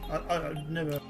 I never.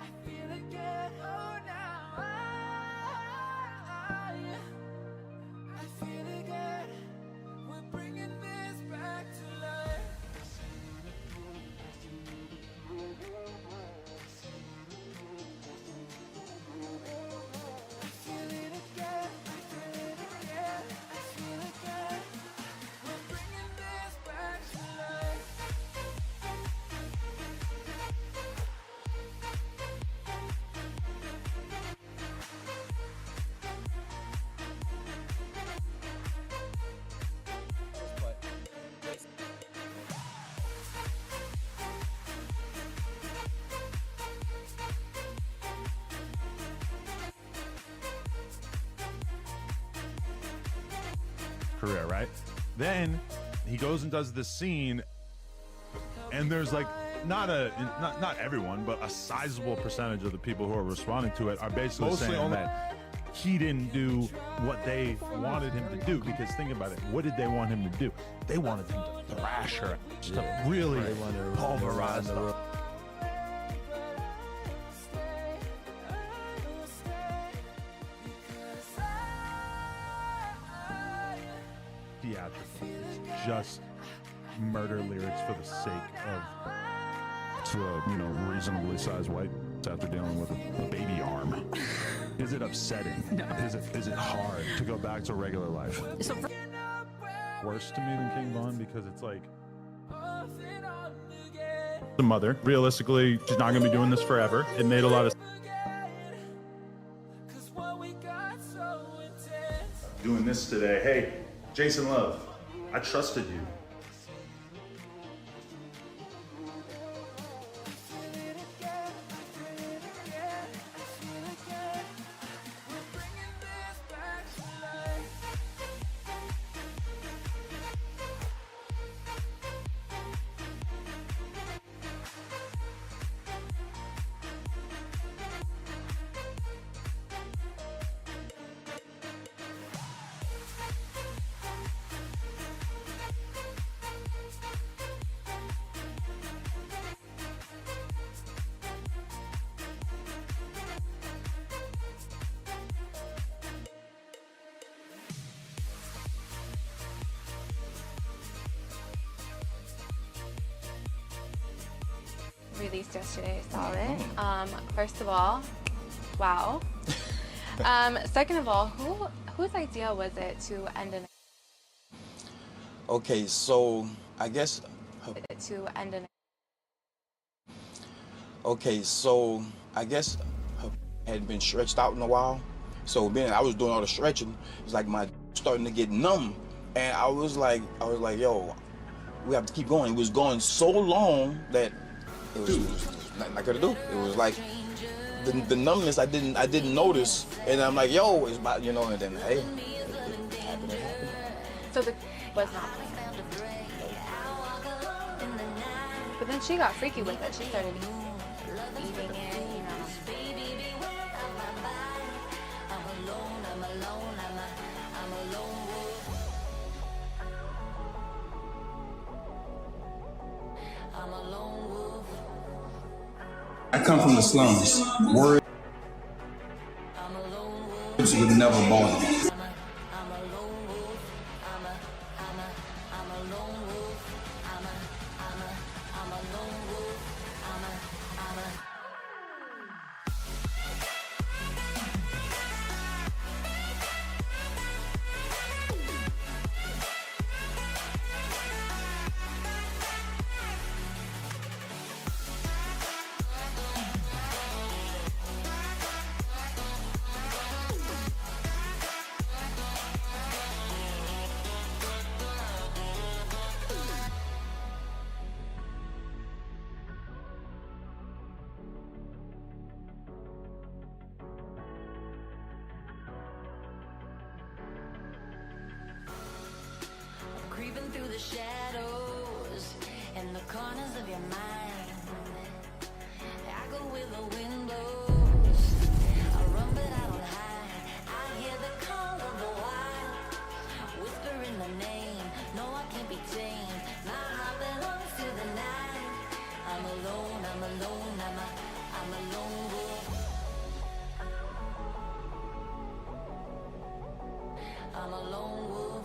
I feel again, oh now career, right? Then he goes and does this scene, and there's like not everyone, but a sizable percentage of the people who are responding to it are basically saying that he didn't do what they wanted him to do. Because think about it, what did they want him to do? They wanted him to thrash her, just to really pulverize her. Theatrical, just murder lyrics for the sake of to a reasonably sized white after dealing with a baby arm. Is it upsetting? No. Is it hard to go back to regular life? So worse to me than King Von, because it's like the mother. Realistically, she's not gonna be doing this forever. It made a lot of doing this today. Hey, Jason Love, I trusted you. Released yesterday, saw it. First of all, wow. Second of all, whose idea was it to end an Okay, so I guess Okay, so I guess her had been stretched out in a while. So then I was doing all the stretching. It's like my starting to get numb, and I was like, yo, we have to keep going. It was going so long that it was nothing I could do. It was like the numbness I didn't notice, and I'm like, yo, it's about, and then hey, it happened. So the was not planned. But then she got freaky with it. She started eating it, I come from the slums. Words would never bother me. Creeping through the shadows in the corners of your mind. I go where the wind blows. I run but I don't hide. I hear the call of the wild, whispering the name. No, I can't be tamed. My heart belongs to the night. I'm alone, I'm alone, I'm a lone wolf. I'm a lone wolf.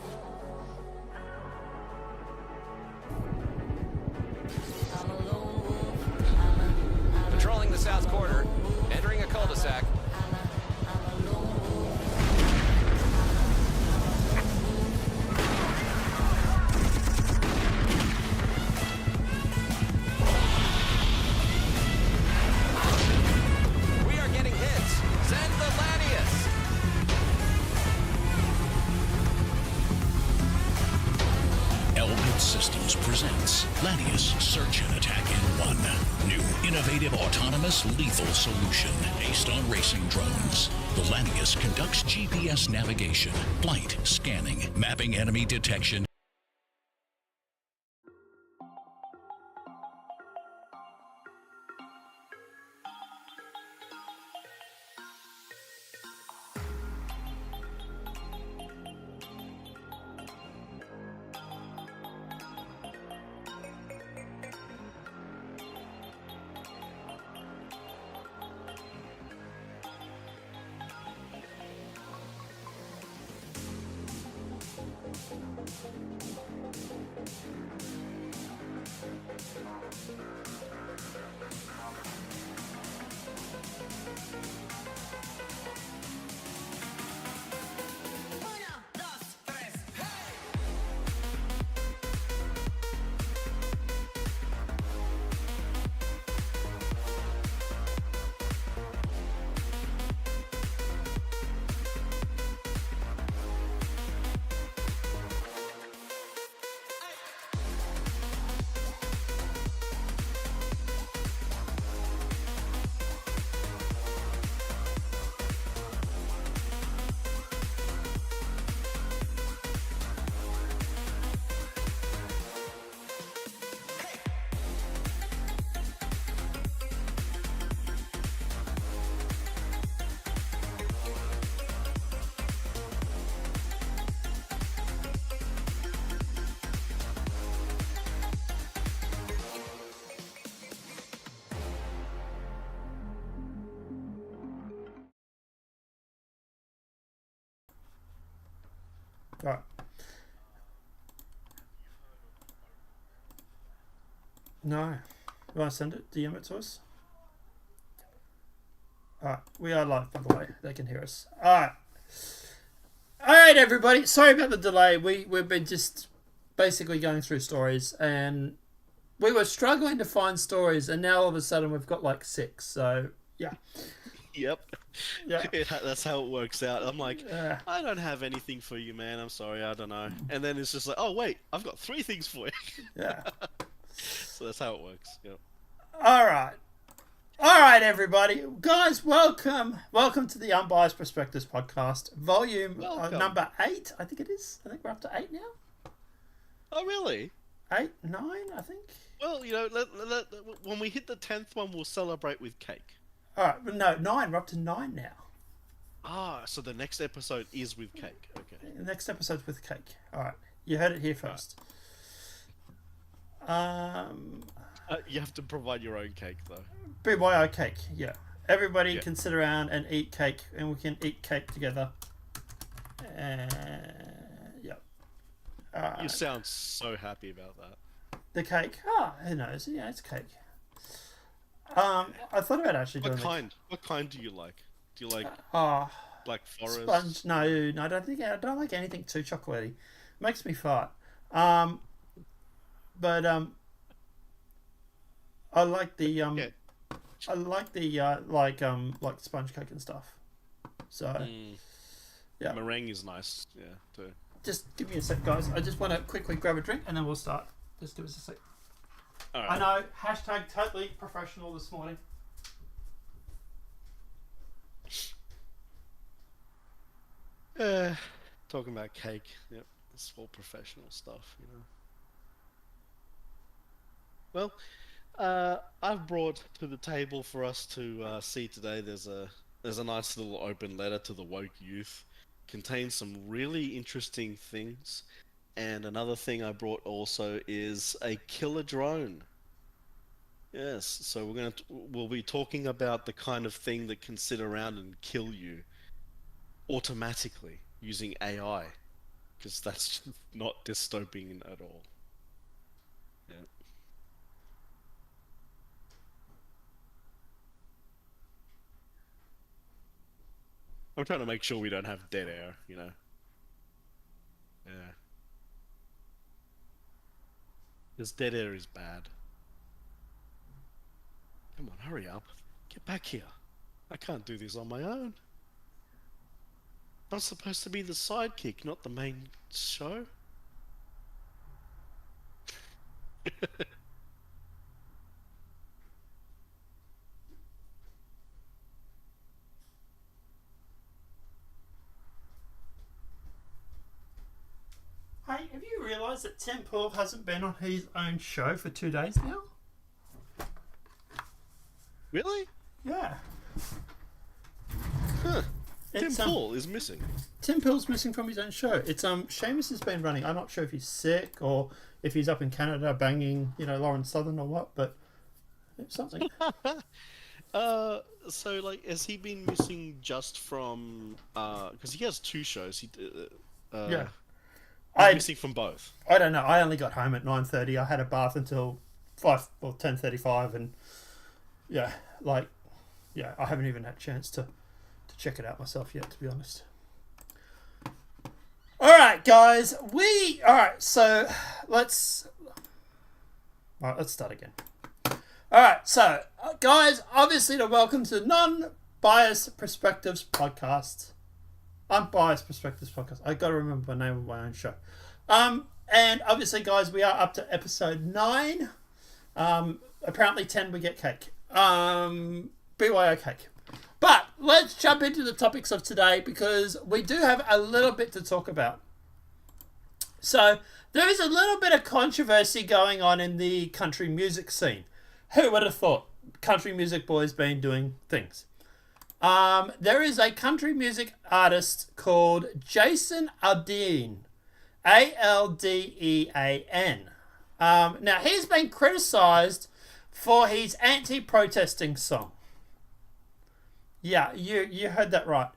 Patrolling the south quarter, entering a cul-de-sac. We are getting hits. Send the Lanius. Elbit Systems presents Lanius Search and Attack in 1. New innovative, autonomous, lethal solution based on racing drones. The Lanius conducts GPS navigation, flight scanning, mapping enemy detection. Right. No. You want to send it? DM it to us? Alright. We are live, by the way. They can hear us. Alright. Alright, everybody. Sorry about the delay. We've been just basically going through stories, and we were struggling to find stories, and now all of a sudden we've got like 6. So, yeah. Yep. Yeah. That's how it works out. I'm like, I don't have anything for you, man. I'm sorry, I don't know. And then it's just like, oh wait, I've got 3 things for you. Yeah. So that's how it works. Yep. All right, everybody, guys, welcome to the Unbiased Perspectives podcast, volume number 8. I think it is. I think we're up to 8 now. Oh really? 8, 9, I think. Well, you know, when we hit the 10th one, we'll celebrate with cake. All right, but no, 9. We're up to 9 now. Ah, so the next episode is with cake. Okay. The next episode's with cake. All right, you heard it here first. You have to provide your own cake, though. BYO cake, yeah. Everybody can sit around and eat cake, and we can eat cake together. Yeah. You sound so happy about that. The cake? Oh, who knows? Yeah, it's cake. I thought about actually doing. What kind do you like? Do you like Black Forest? Sponge? No, I don't like anything too chocolatey. Makes me fart. But I like the I like the like sponge cake and stuff. So yeah, meringue is nice. Yeah, too. Just give me a sec, guys. I just want to quickly grab a drink and then we'll start. Just give us a sec. All right. I know. Hashtag totally professional this morning. Talking about cake. Yep, it's all professional stuff, you know. Well, I've brought to the table for us to see today. There's a nice little open letter to the woke youth. Contains some really interesting things, and another thing I brought also is a killer drone. Yes, so we'll be talking about the kind of thing that can sit around and kill you automatically using AI, because that's not dystopian at all. Yeah. I'm trying to make sure we don't have dead air, you know. Yeah. Because dead air is bad. Come on, hurry up. Get back here. I can't do this on my own. I'm supposed to be the sidekick, not the main show. guys, that Tim Pool hasn't been on his own show for 2 days now? Really? Yeah. Huh. Tim It's, Pool is missing. Tim Pool's missing from his own show. It's Seamus has been running. I'm not sure if he's sick or if he's up in Canada banging, Lauren Southern or what, but it's something. So like, has he been missing just from? Because he has 2 shows. Yeah. He's missing from both. I don't know. I only got home at 9:30. I had a bath until 10:35, and I haven't even had a chance to check it out myself yet, to be honest. All right, guys. So let's start again. All right, so guys, obviously, welcome to Non-Biased Perspectives Podcast. Unbiased Perspectives Podcast. I got to remember the name of my own show. And obviously, guys, we are up to episode 9. Apparently 10 we get cake. BYO cake. But let's jump into the topics of today because we do have a little bit to talk about. So there is a little bit of controversy going on in the country music scene. Who would have thought country music boys been doing things? There is a country music artist called Jason Aldean. Aldean. Now, he's been criticised for his anti-protesting song. Yeah, you heard that right.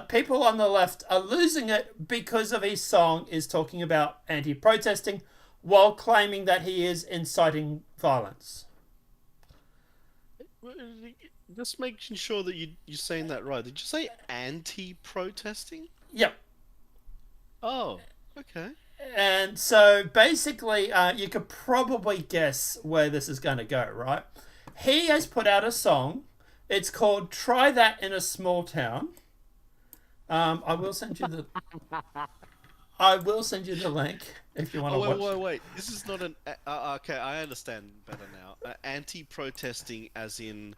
People on the left are losing it because of his song is talking about anti-protesting while claiming that he is inciting violence. Just making sure that you're saying that right. Did you say anti-protesting? Yep. Oh, okay. And so basically, you could probably guess where this is going to go, right? He has put out a song. It's called "Try That in a Small Town." I will send you the link if you want to watch. Wait. This is not an. Okay, I understand better now. Anti-protesting, as in,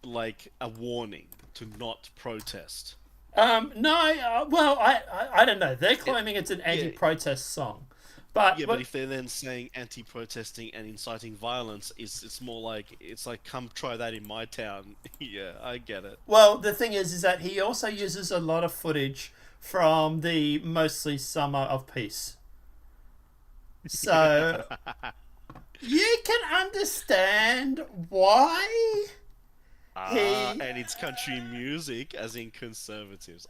like a warning to not protest. No. Well, I don't know. They're claiming it's an anti-protest song, but if they're then saying anti-protesting and inciting violence, it's more like come try that in my town. Yeah, I get it. Well, the thing is that he also uses a lot of footage from the Mostly Summer of Peace. So you can understand why and it's country music, as in conservatives.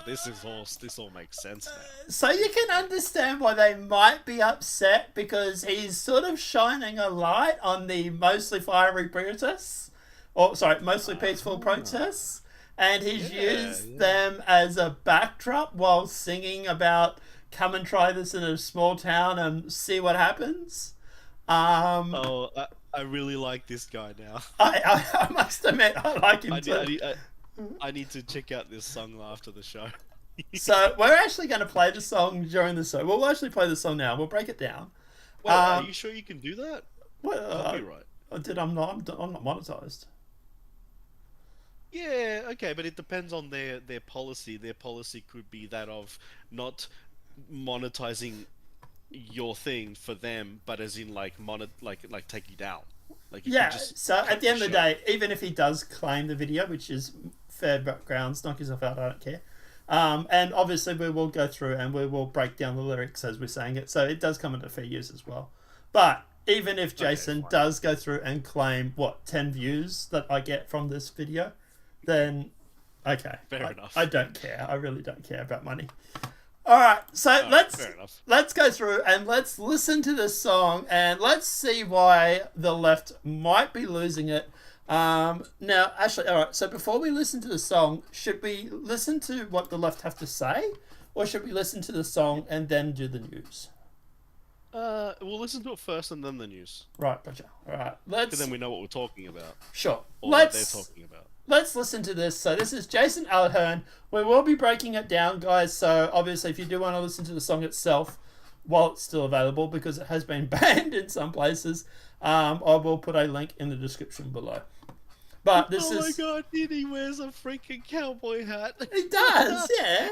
This all makes sense now. So you can understand why they might be upset because he's sort of shining a light on the mostly fiery protests, mostly peaceful protests, and he's used them as a backdrop while singing about come and try this in a small town and see what happens. I really like this guy now. I must admit, I like him too. I need to check out this song after the show. So we're actually going to play the song during the show. We'll actually play the song now. We'll break it down. Wait, are you sure you can do that? Well, copyright. I'm not monetized. Yeah, okay, but it depends on their policy. Their policy could be that of not monetizing your thing for them, but as in like take you down. Like so at the end of the day, even if he does claim the video, which is fair grounds, knock yourself out, I don't care. And obviously we will go through and we will break down the lyrics as we're saying it, so it does come into fair use as well. But even if Jason does go through and claim 10 views that I get from this video, then okay, fair enough. I don't care. I really don't care about money. All right, so let's go through and let's listen to this song and let's see why the left might be losing it. Now, actually, all right. So before we listen to the song, should we listen to what the left have to say, or should we listen to the song and then do the news? We'll listen to it first and then the news. Right, gotcha. All right, Because then we know what we're talking about. Sure. Or what they're talking about. Let's listen to this. So this is Jason Aldean. We will be breaking it down, guys. So obviously, if you do want to listen to the song itself, while it's still available, because it has been banned in some places, I will put a link in the description below. But this is... Oh my god, he wears a freaking cowboy hat. He does, yeah.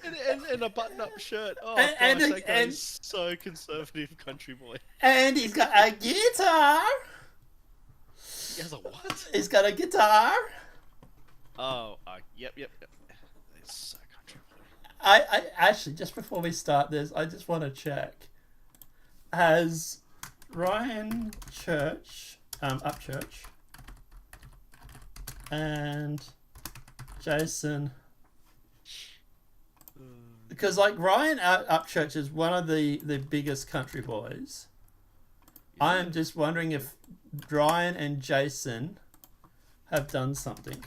and a button-up shirt. Oh, And- gosh, and- that guy and- is so conservative, country boy. And he's got a guitar. He has a what? He's got a guitar. Oh, yep. It's so country boy. I actually, just before we start this, I just want to check. Has Ryan Church, Upchurch, and Jason, because like Ryan Upchurch is one of the biggest country boys. I am just wondering if Ryan and Jason have done something.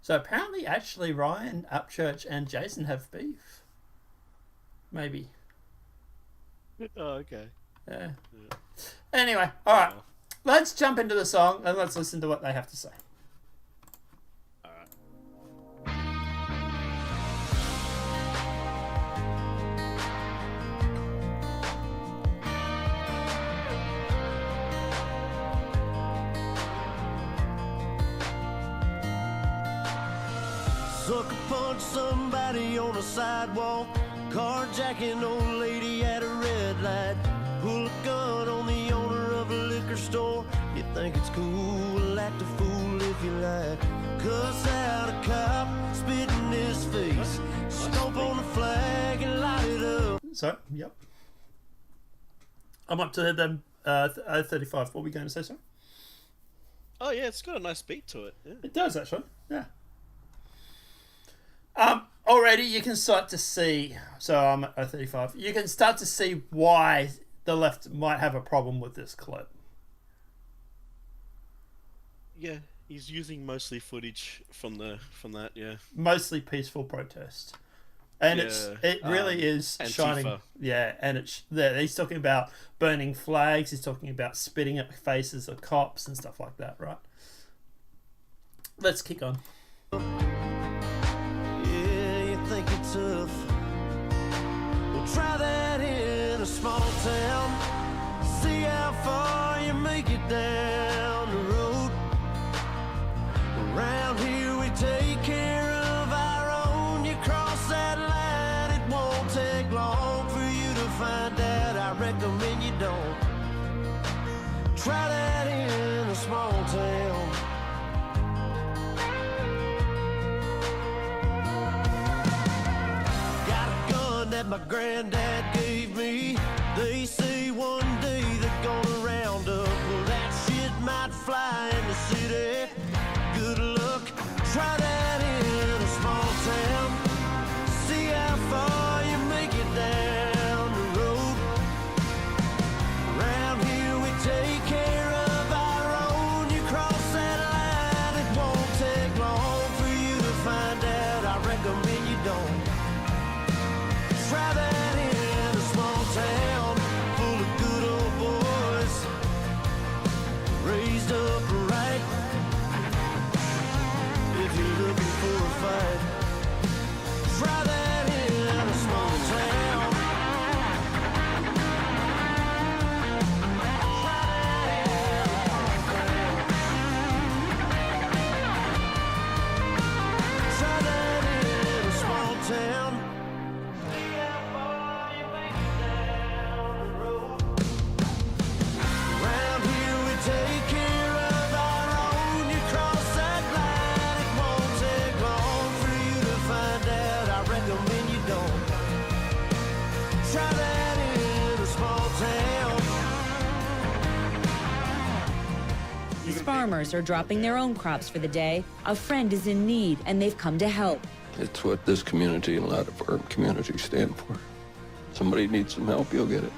So apparently, actually, Ryan Upchurch and Jason have beef. Maybe. Oh, okay. Yeah. Anyway, all right. Let's jump into the song and let's listen to what they have to say. Sucker punch somebody on a sidewalk, carjacking old lady at a red light, pull a gun on the owner of a liquor store. You think it's cool, act a fool if you like. Cuss out a cop, spit in his face, stomp on the flag and light it up. So, yep. I'm up to them 35. What were we going to say, sir? Oh yeah, it's got a nice beat to it. Yeah. It does, actually. Yeah. Already you can start to see, so I'm at 35, you can start to see why the left might have a problem with this clip. Yeah, he's using mostly footage from that. Yeah. Mostly peaceful protest. And Yeah, it really is Antifa. shining. Yeah, and he's talking about burning flags, he's talking about spitting at faces of cops and stuff like that, right? Let's kick on. Think you're tough. Well, try that in a small town. See how far you make it down the road. Around here we take care of our own. You cross that line, it won't take long for you to find out. I recommend you don't. Try that in a small town. That my granddad gave me. They say one day they're gonna round up. Well, that shit might fly in the city. Good luck, try that in a small town. See how far you make it down the road. Around here we take care of our own. You cross that line, it won't take long for you to find out. I recommend you don't. Try that in a small town full of good old boys, raised up right. If you're looking for a fight, try that in a small town. Try that in a small town. These farmers are dropping their own crops for the day. A friend is in need, and they've come to help. It's what this community and a lot of our communities stand for. Somebody needs some help, you'll get it.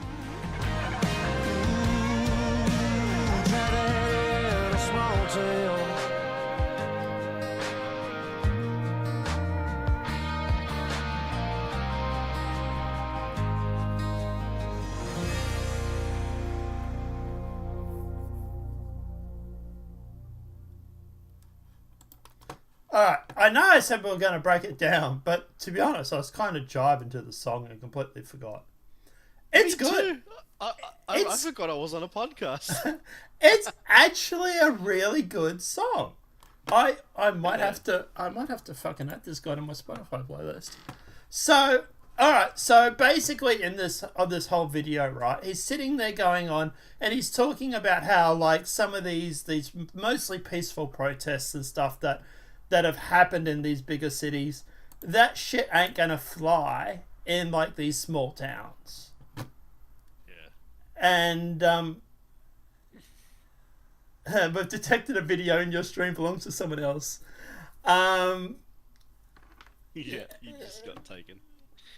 Alright, I know I said we were going to break it down, but to be honest, I was kind of jiving to the song and completely forgot. It's Me good. too. I forgot I was on a podcast. It's actually a really good song. I might have to fucking add this guy to my Spotify playlist. So, alright, so basically in this whole video, right, he's sitting there going on and he's talking about how like some of these mostly peaceful protests and stuff that have happened in these bigger cities, that shit ain't gonna fly in like these small towns. Yeah. And we've detected a video in your stream belongs to someone else. Yeah, you just got taken.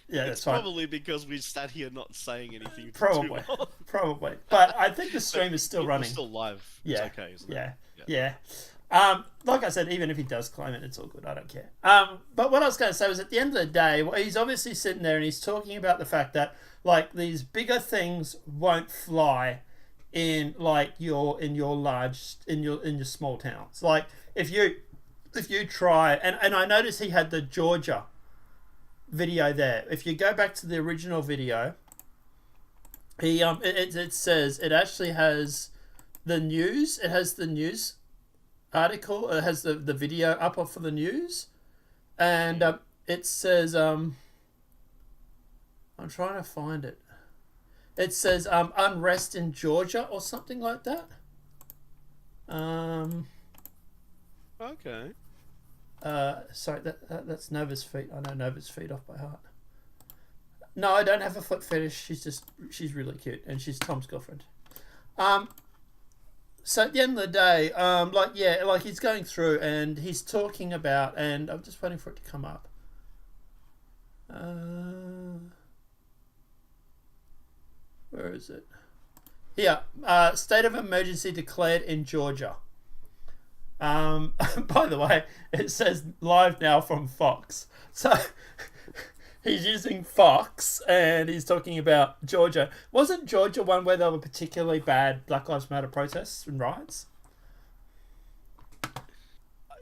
Yeah, it's that's fine. probably because we sat here not saying anything. Probably, too long. probably. But I think the stream is still running. It's still live. Yeah, It's okay, isn't yeah, it? yeah. Like I said, even if he does claim it, it's all good. I don't care. But what I was going to say was, at the end of the day, well, he's obviously sitting there and he's talking about the fact that like these bigger things won't fly in like your small towns. Like if you try, and I noticed he had the Georgia video there. If you go back to the original video, he it says it actually has the news. It has the news article. It has the video up for the news, and it says I'm trying to find it. It says unrest in Georgia or something like that. Okay. Sorry, that's Nova's feet. I know Nova's feet off by heart. No, I don't have a foot fetish. She's really cute, and she's Tom's girlfriend. So at the end of the day, like he's going through and he's talking about, and I'm just waiting for it to come up. Where is it? Yeah, state of emergency declared in Georgia. By the way, it says live now from Fox. So he's using Fox and he's talking about Georgia. Wasn't Georgia one where there were particularly bad Black Lives Matter protests and riots?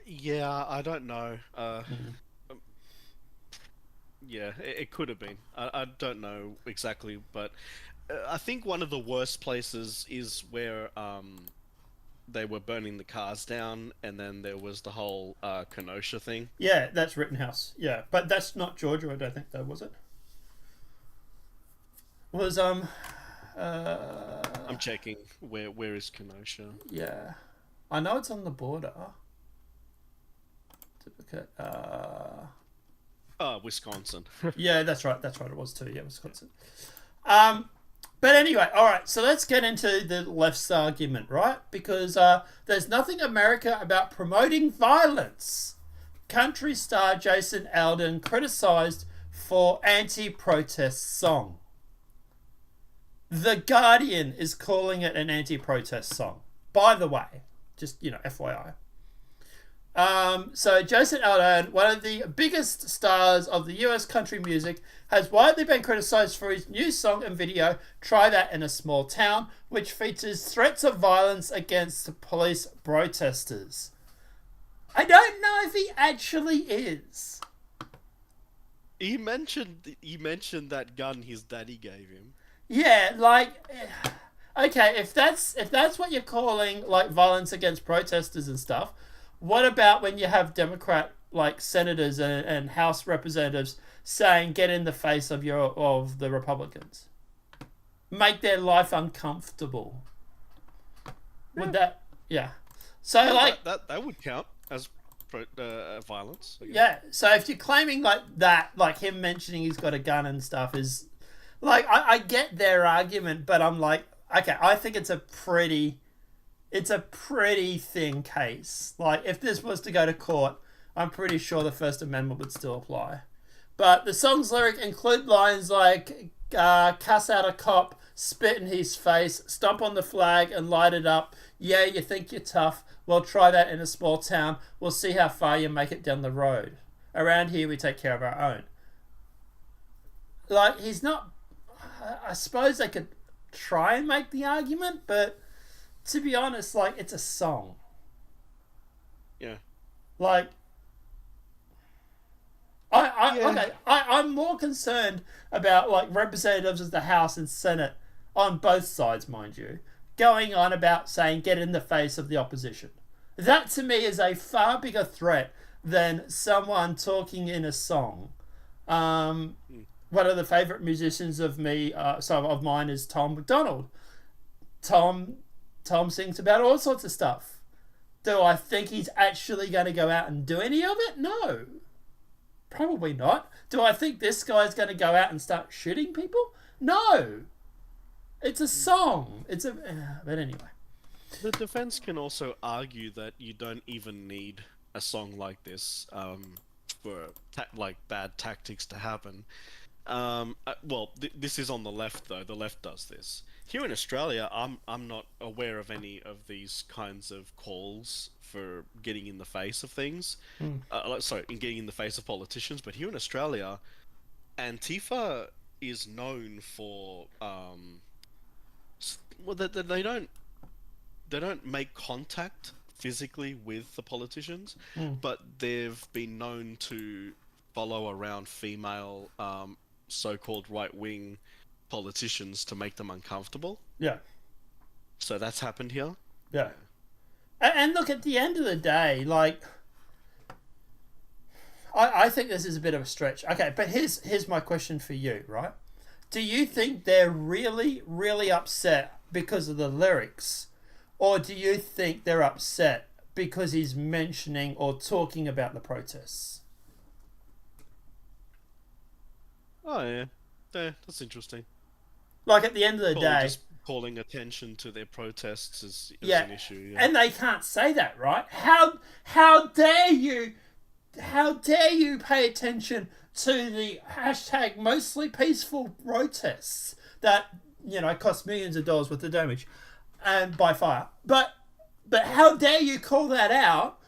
Yeah, I don't know. Yeah, it could have been. I don't know exactly, but I think one of the worst places is where they were burning the cars down, and then there was the whole Kenosha thing. Yeah, that's Rittenhouse. Yeah, but that's not Georgia, I don't think, though, was it? Was I'm checking. Where is Kenosha? Yeah, I know it's on the border. Wisconsin. Yeah, that's right. That's right. It was too. Yeah, Wisconsin. But anyway, all right. So let's get into the left's argument, right? Because there's nothing America about promoting violence. Country star Jason Aldean criticized for anti-protest song. The Guardian is calling it an anti-protest song. By the way, just FYI. So Jason Aldean, one of the biggest stars of the US country music, has widely been criticized for his new song and video, Try That in a Small Town, which features threats of violence against police protesters. I don't know if he actually is. He mentioned that gun his daddy gave him. Yeah, like, okay, if that's what you're calling like violence against protesters and stuff, what about when you have Democrat like senators and House representatives saying get in the face of the Republicans, make their life uncomfortable? Would that So like that would count as violence. Yeah. So if you're claiming like that, like him mentioning he's got a gun and stuff is like I get their argument, but I'm like, okay, I think it's a pretty thin case. Like, if this was to go to court, I'm pretty sure the First Amendment would still apply. But the song's lyric include lines like, cuss out a cop, spit in his face, stomp on the flag and light it up. Yeah, you think you're tough? Well, try that in a small town. We'll see how far you make it down the road. Around here, we take care of our own. Like, he's not... I suppose they could try and make the argument, but... to be honest, like, it's a song. Yeah. Like, I'm more concerned about like representatives of the House and Senate on both sides, mind you, going on about saying get in the face of the opposition. That to me is a far bigger threat than someone talking in a song. One of the favourite musicians of mine is Tom McDonald. Tom sings about all sorts of stuff. Do I think he's actually going to go out and do any of it? No. Probably not. Do I think this guy's going to go out and start shooting people? No. It's a song. But anyway. The defense can also argue that you don't even need a song like this for bad tactics to happen. This is on the left though. The left does this. Here in Australia, I'm not aware of any of these kinds of calls for getting in the face of things. In getting in the face of politicians. But here in Australia, Antifa is known for they don't make contact physically with the politicians, but they've been known to follow around female so-called right-wing politicians to make them uncomfortable. Yeah. So that's happened here. Yeah. And look, at the end of the day, like, I think this is a bit of a stretch. Okay, but here's my question for you, right? Do you think they're really, really upset because of the lyrics? Or do you think they're upset because he's mentioning or talking about the protests? Oh, yeah. That's interesting. Like, at the end of the day... Just calling attention to their protests is an issue. Yeah. And they can't say that, right? How dare you... How dare you pay attention to the hashtag mostly peaceful protests that, cost millions of dollars worth of damage and by fire. But how dare you call that out?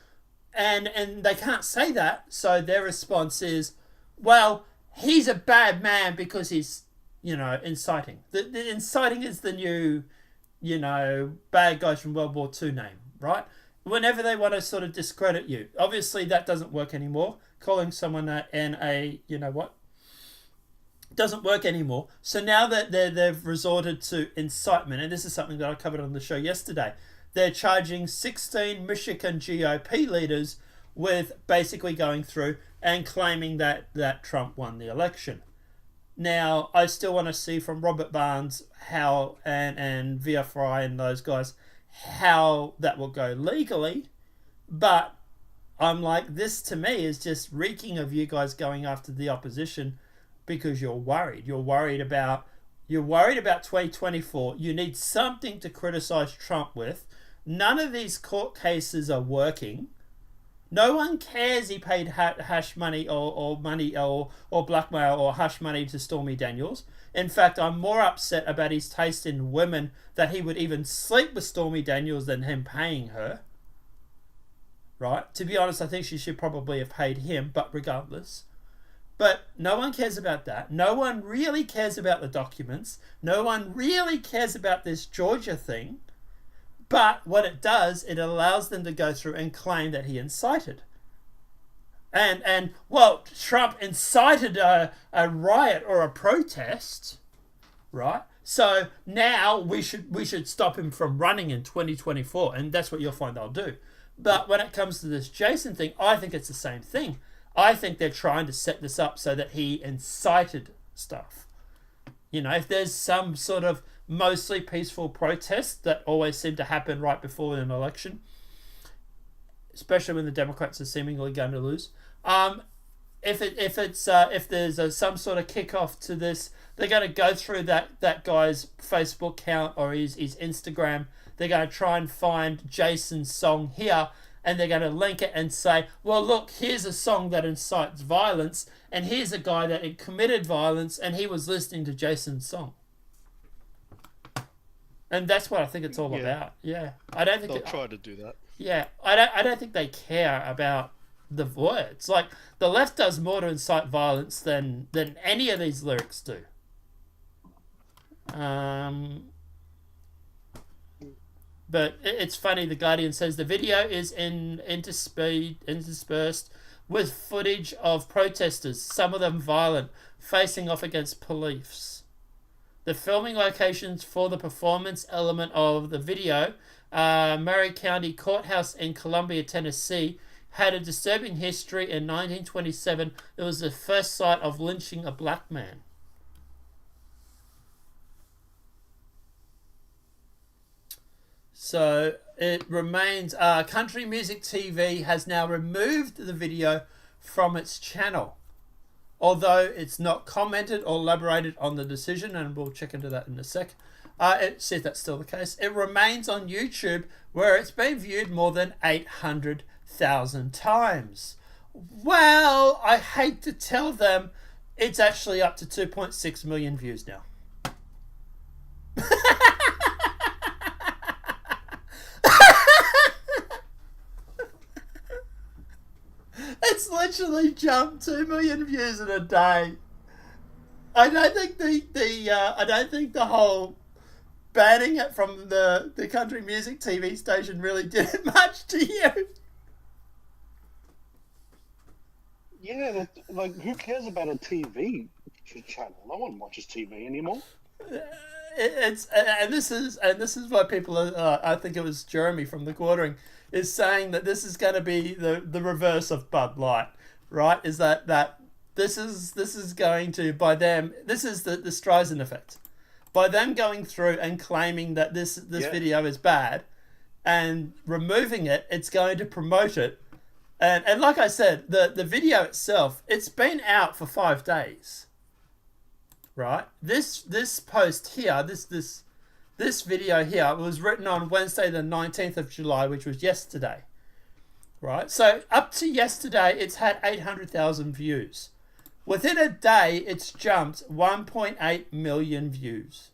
And they can't say that. So their response is, well, he's a bad man because he's, inciting. The inciting is the new, bad guys from World War II name, right? Whenever they want to sort of discredit you. Obviously, that doesn't work anymore. Calling someone that doesn't work anymore. So now that they've resorted to incitement, and this is something that I covered on the show yesterday, they're charging 16 Michigan GOP leaders with basically going through and claiming that Trump won the election. Now, I still want to see from Robert Barnes how and Via Fry and those guys how that will go legally, but I'm like, this to me is just reeking of you guys going after the opposition because you're worried. You're worried about 2024. You need something to criticize Trump with. None of these court cases are working. No one cares he paid hash money or money or blackmail or hush money to Stormy Daniels. In fact, I'm more upset about his taste in women that he would even sleep with Stormy Daniels than him paying her. Right? To be honest, I think she should probably have paid him, but regardless. But no one cares about that. No one really cares about the documents. No one really cares about this Georgia thing. But what it does, it allows them to go through and claim that he incited. And Trump incited a riot or a protest, right? So now we should stop him from running in 2024, and that's what you'll find they'll do. But when it comes to this Jason thing, I think it's the same thing. I think they're trying to set this up so that he incited stuff. If there's some sort of mostly peaceful protests that always seem to happen right before an election, especially when the Democrats are seemingly going to lose. If there's some sort of kickoff to this, they're going to go through that guy's Facebook account or his Instagram. They're going to try and find Jason's song here, and they're going to link it and say, well, look, here's a song that incites violence, and here's a guy that committed violence, and he was listening to Jason's song. And that's what I think it's all about. Yeah, I don't think they'll try to do that. Yeah, I don't think they care about the words. Like, the left does more to incite violence than any of these lyrics do. But it's funny. The Guardian says the video is interspersed with footage of protesters, some of them violent, facing off against police. The filming locations for the performance element of the video, Murray County Courthouse in Columbia, Tennessee, had a disturbing history. In 1927, it was the first site of lynching a black man. So it remains. Country Music TV has now removed the video from its channel, although it's not commented or elaborated on the decision, and we'll check into that in a sec. It says that's still the case. It remains on YouTube, where it's been viewed more than 800,000 times. Well, I hate to tell them, it's actually up to 2.6 million views now. It's literally jumped 2 million views in a day. I don't think the whole banning it from the country music TV station really did much to you. Yeah, like who cares about a TV channel? No one watches TV anymore. And this is why people are, I think it was Jeremy from The Quartering, is saying that this is going to be the reverse of Bud Light, right? Is that this is going to, by them, this is the Streisand effect. By them going through and claiming that this video is bad and removing it, it's going to promote it. And like I said, the video itself, it's been out for 5 days. Right? This post here, this video here was written on Wednesday the 19th of July, which was yesterday. Right? So up to yesterday, it's had 800,000 views. Within a day, it's jumped 1.8 million views.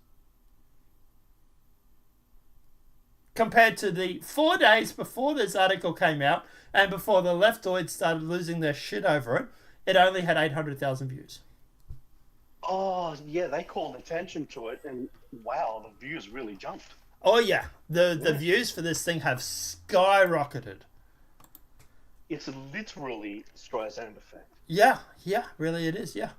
Compared to the 4 days before this article came out and before the leftoids started losing their shit over it, it only had 800,000 views. Oh, yeah, they called attention to it, and wow, the views really jumped. Oh, yeah. The views for this thing have skyrocketed. It's literally Streisand effect. Yeah, really it is, yeah.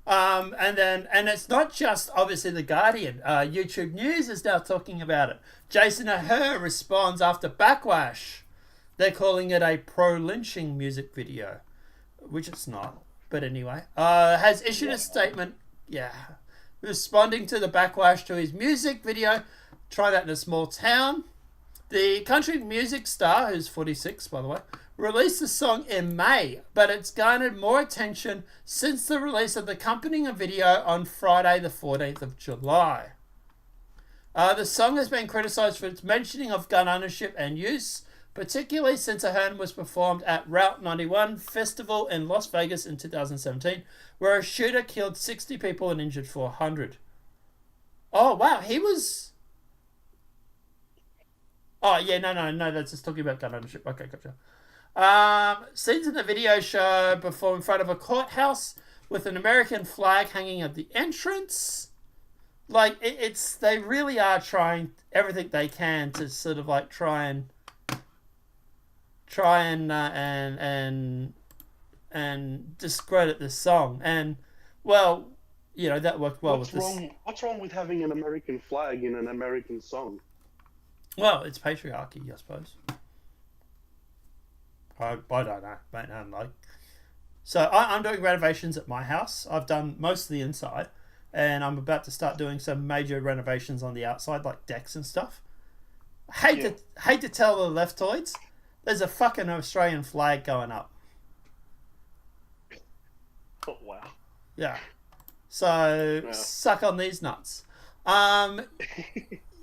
And it's not just, obviously, The Guardian. YouTube News is now talking about it. Jason Aher responds after backlash. They're calling it a pro-lynching music video, which it's not. But anyway, has issued a statement, responding to the backlash to his music video, Try That in a Small Town. The country music star, who's 46, by the way, released the song in May, but it's garnered more attention since the release of the accompanying video on Friday, the 14th of July. The song has been criticised for its mentioning of gun ownership and use, particularly since Ahern was performed at Route 91 Festival in Las Vegas in 2017, where a shooter killed 60 people and injured 400. Oh, wow, he was... Oh, yeah, no, that's just talking about gun ownership. Okay, gotcha. Scenes in the video show perform in front of a courthouse with an American flag hanging at the entrance. Like, they really are trying everything they can to sort of like try and discredit this song. And, well, you know, that worked well with this. What's wrong with having an American flag in an American song? Well, it's patriarchy, I suppose. I don't know, mate. So I'm doing renovations at my house. I've done most of the inside, and I'm about to start doing some major renovations on the outside, like decks and stuff. Hate to tell the leftoids, there's a fucking Australian flag going up. Oh, wow. Yeah. So suck on these nuts.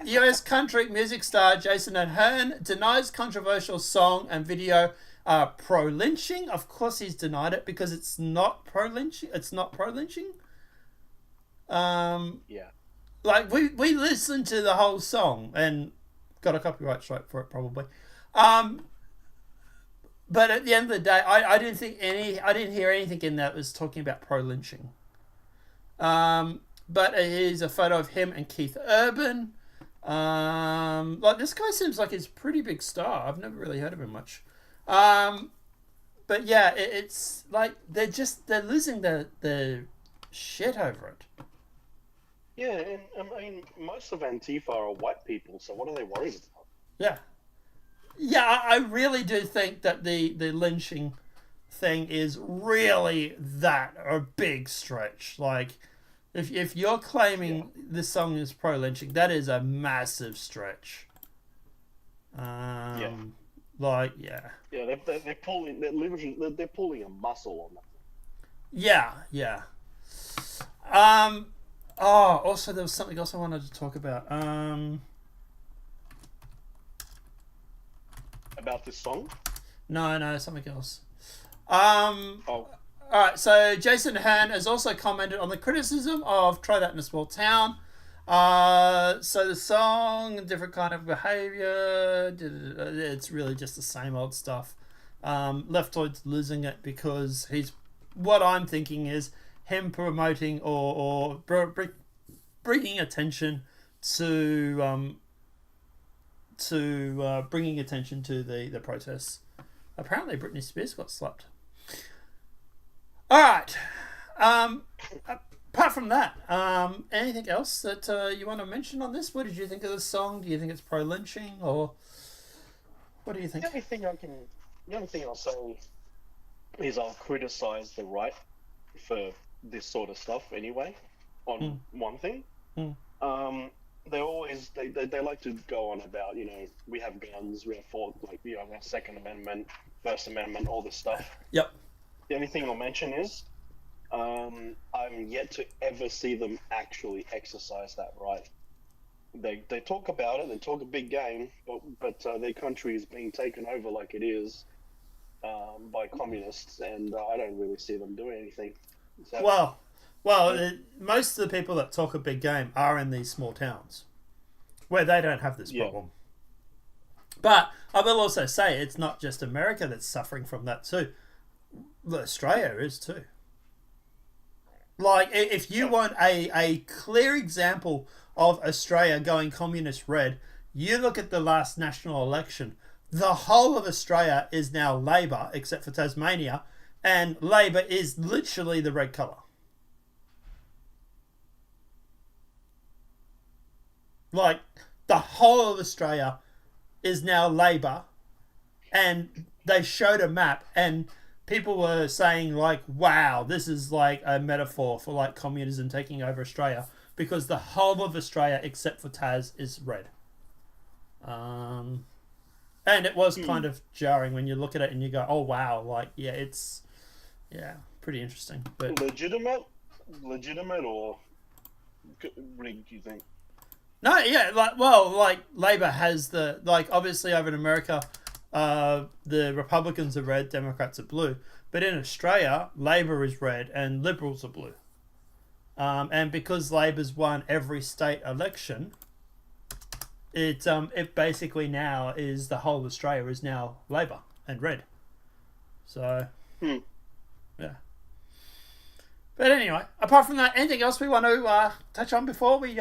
US country music star Jason Ahern denies controversial song and video pro-lynching. Of course he's denied it because it's not pro-lynching. It's not pro-lynching. Like, we listened to the whole song and got a copyright strike for it probably. But at the end of the day, I didn't hear anything in that was talking about pro-lynching. But here's a photo of him and Keith Urban. Like, this guy seems like he's a pretty big star. I've never really heard of him much. But but yeah, it's like they're losing their shit over it. Yeah, and I mean, most of Antifa are white people, so what are they worried about? Yeah. Yeah, I really do think that the lynching thing is really that a big stretch. Like, if you're claiming this song is pro-lynching, that is a massive stretch. Yeah, they're pulling they're pulling a muscle on that. Yeah. Also there was something else I wanted to talk about. About this song? No, something else. Alright, so Jason Hearn has also commented on the criticism of Try That in a Small Town. So the song, different kind of behavior, it's really just the same old stuff. Leftoid's losing it because what I'm thinking is him promoting or bringing attention to bringing attention to the protests. Apparently Britney Spears got slapped. Alright. Apart from that, anything else that you want to mention on this? What did you think of this song? Do you think it's pro-lynching, or what do you think? The only thing I'll say is I'll criticize the right for this sort of stuff anyway. On one thing, they always they like to go on about, you know, we have guns, we have our Second Amendment, First Amendment, all this stuff. Yep. The only thing I'll mention is I'm yet to ever see them actually exercise that right. They talk about it, they talk a big game, but their country is being taken over like it is by communists, and I don't really see them doing anything. So, most of the people that talk a big game are in these small towns where they don't have this problem. But I will also say it's not just America that's suffering from that too. Australia is too. Like, if you want a clear example of Australia going communist red, you look at the last national election. The whole of Australia is now Labor, except for Tasmania, and Labor is literally the red colour. Like, the whole of Australia is now Labor, and they showed a map, and people were saying, like, wow, this is like a metaphor for like communism taking over Australia, because the whole of Australia except for Tas is red. And it was kind of jarring when you look at it and you go, oh wow, like, yeah, it's pretty interesting. But legitimate or rigged, you think? No, yeah, like Labor has obviously over in America, the Republicans are red, Democrats are blue. But in Australia, Labor is red and Liberals are blue. And because Labor's won every state election, it basically now is the whole of Australia is now Labor and red. So, yeah. But anyway, apart from that, anything else we want to touch on before we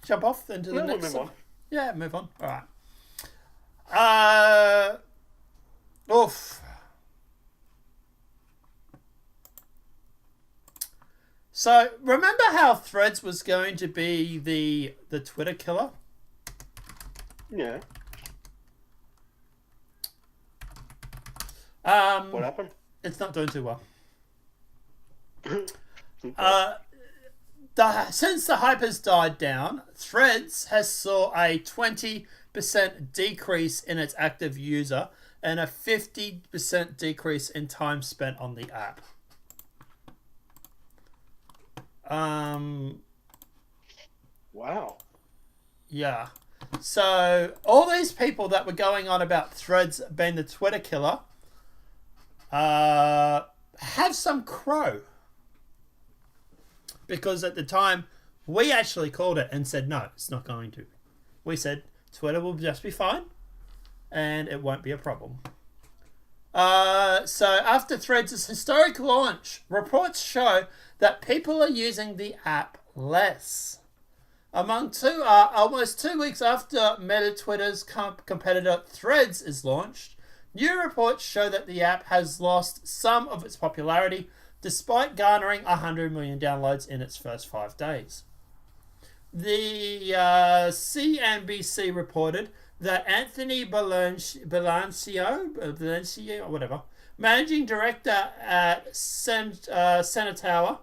jump off into the next? We'll move on. Yeah, move on. All right. So remember how Threads was going to be the Twitter killer? Yeah. What happened? It's not doing too well. Since the hype has died down, Threads has saw a 20% decrease in its active user and a 50% decrease in time spent on the app. Wow. Yeah. So all these people that were going on about Threads being the Twitter killer have some crow. Because at the time, we actually called it and said, no, it's not going to. We said, Twitter will just be fine and it won't be a problem. So after Threads' historic launch, reports show that people are using the app less. Almost 2 weeks after Meta Twitter's competitor Threads is launched, New reports show that the app has lost some of its popularity despite garnering 100 million downloads in its first 5 days. The CNBC reported that Anthony Belancio, whatever, managing director at Senatower,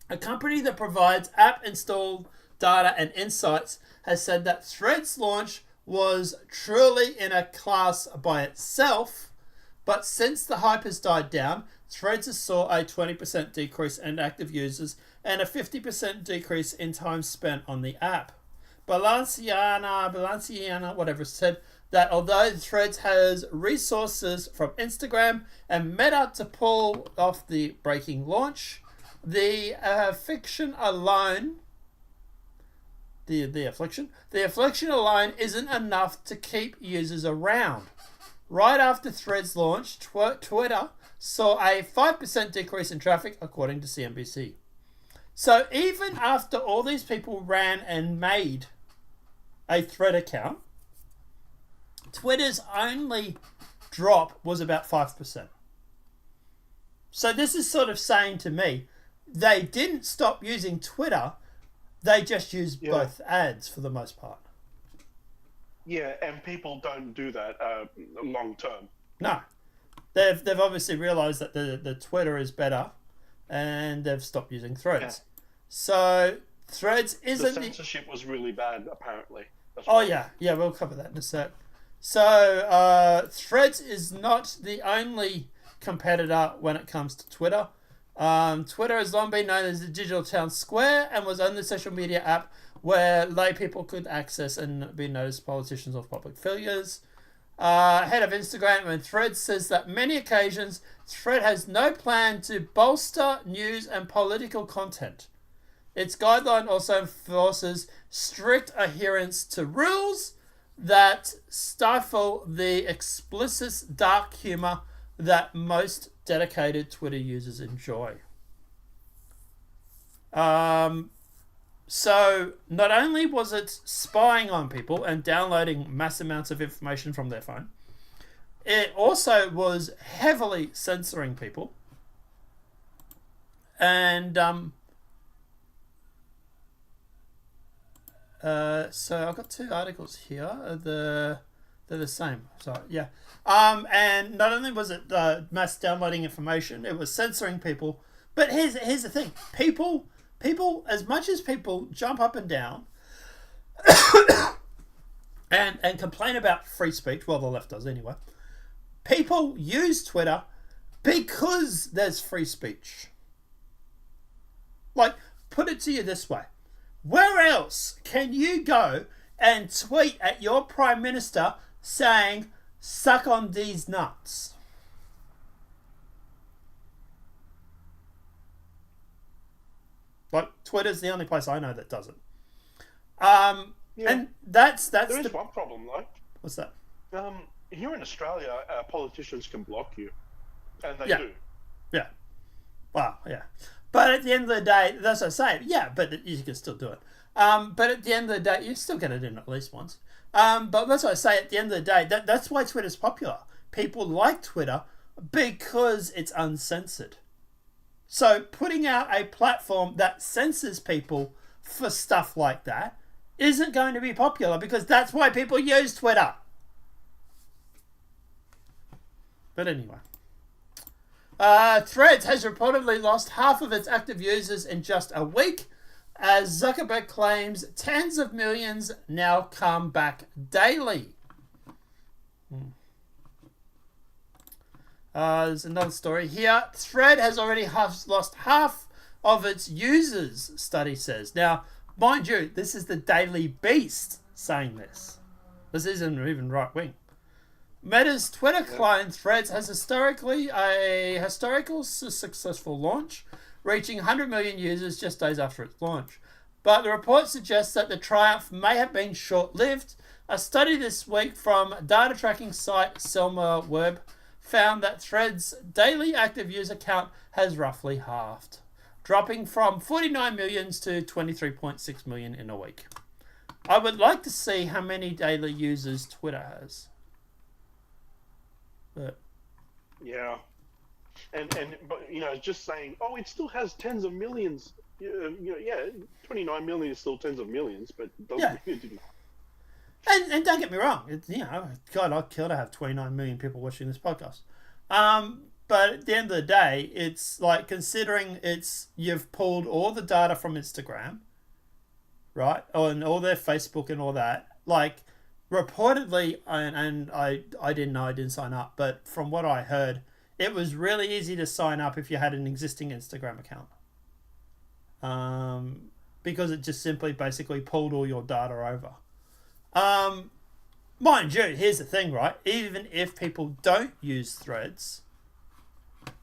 a company that provides app install data and insights, has said that Threads launch was truly in a class by itself, but since the hype has died down, Threads has saw a 20% decrease in active users and a 50% decrease in time spent on the app. Balenciana, whatever, said that although Threads has resources from Instagram and Meta to pull off the breaking launch, the affliction alone isn't enough to keep users around. Right after Threads launched, Twitter saw a 5% decrease in traffic, according to CNBC. So even after all these people ran and made a Thread account, Twitter's only drop was about 5%. So this is sort of saying to me, they didn't stop using Twitter, they just use both ads for the most part. Yeah, and people don't do that long term. No. They've obviously realised that the Twitter is better, and they've stopped using Threads. Yeah. So Threads isn't... The censorship was really bad, apparently. Yeah, we'll cover that in a sec. So Threads is not the only competitor when it comes to Twitter. Twitter has long been known as the digital town square and was only social media app where lay people could access and be noticed politicians or public figures. Head of Instagram and Threads says that many occasions Thread has no plan to bolster news and political content. Its guideline also enforces strict adherence to rules that stifle the explicit dark humor that most dedicated Twitter users enjoy. So not only was it spying on people and downloading mass amounts of information from their phone, it also was heavily censoring people. And so I've got 2 articles here. They're the same. So yeah. And not only was it mass downloading information, it was censoring people. But here's the thing: people, as much as people jump up and down and complain about free speech, well, the left does anyway. People use Twitter because there's free speech. Like, put it to you this way: where else can you go and tweet at your Prime Minister saying, "Suck on these nuts"? Like, Twitter's the only place I know that does it. And that's there is one problem though. What's that? Here in Australia, politicians can block you, and they do. Yeah. Well, yeah. But at the end of the day, that's what I say. Yeah, but you can still do it. But at the end of the day, you still get it in at least once. But that's what I say. At the end of the day, that's why Twitter's popular. People like Twitter because it's uncensored. So putting out a platform that censors people for stuff like that isn't going to be popular, because that's why people use Twitter. But anyway. Threads has reportedly lost half of its active users in just a week, as Zuckerberg claims tens of millions now come back daily. There's another story here. Thread has already lost half of its users, study says. Now, mind you, this is the Daily Beast saying this. This isn't even right wing. Meta's Twitter client Threads has a historical successful launch, reaching 100 million users just days after its launch. But the report suggests that the triumph may have been short-lived. A study this week from data tracking site Selma Web found that Threads' daily active user count has roughly halved, dropping from 49 million to 23.6 million in a week. I would like to see how many daily users Twitter has. But Yeah. But just saying, oh, it still has tens of millions. Yeah, 29 million is still tens of millions, but it doesn't mean it didn't. And don't get me wrong, God, I'd kill to have 29 million people watching this podcast. But at the end of the day, it's like, considering you've pulled all the data from Instagram, right, and all their Facebook and all that, like, reportedly, and I didn't know, I didn't sign up, but from what I heard, it was really easy to sign up if you had an existing Instagram account. Because it just simply basically pulled all your data over. Mind you, here's the thing, right? Even if people don't use Threads,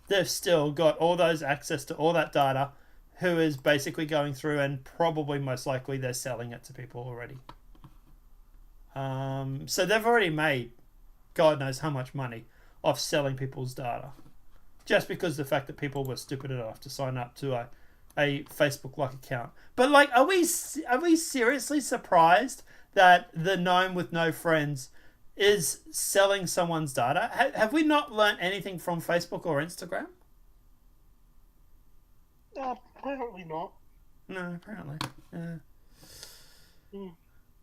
they've still got all those access to all that data, who is basically going through, and probably most likely they're selling it to people already. So they've already made God knows how much money off selling people's data, just because the fact that people were stupid enough to sign up to a Facebook-like account. But like, are we seriously surprised that the gnome with no friends is selling someone's data? Have we not learnt anything from Facebook or Instagram? Apparently not. No, apparently.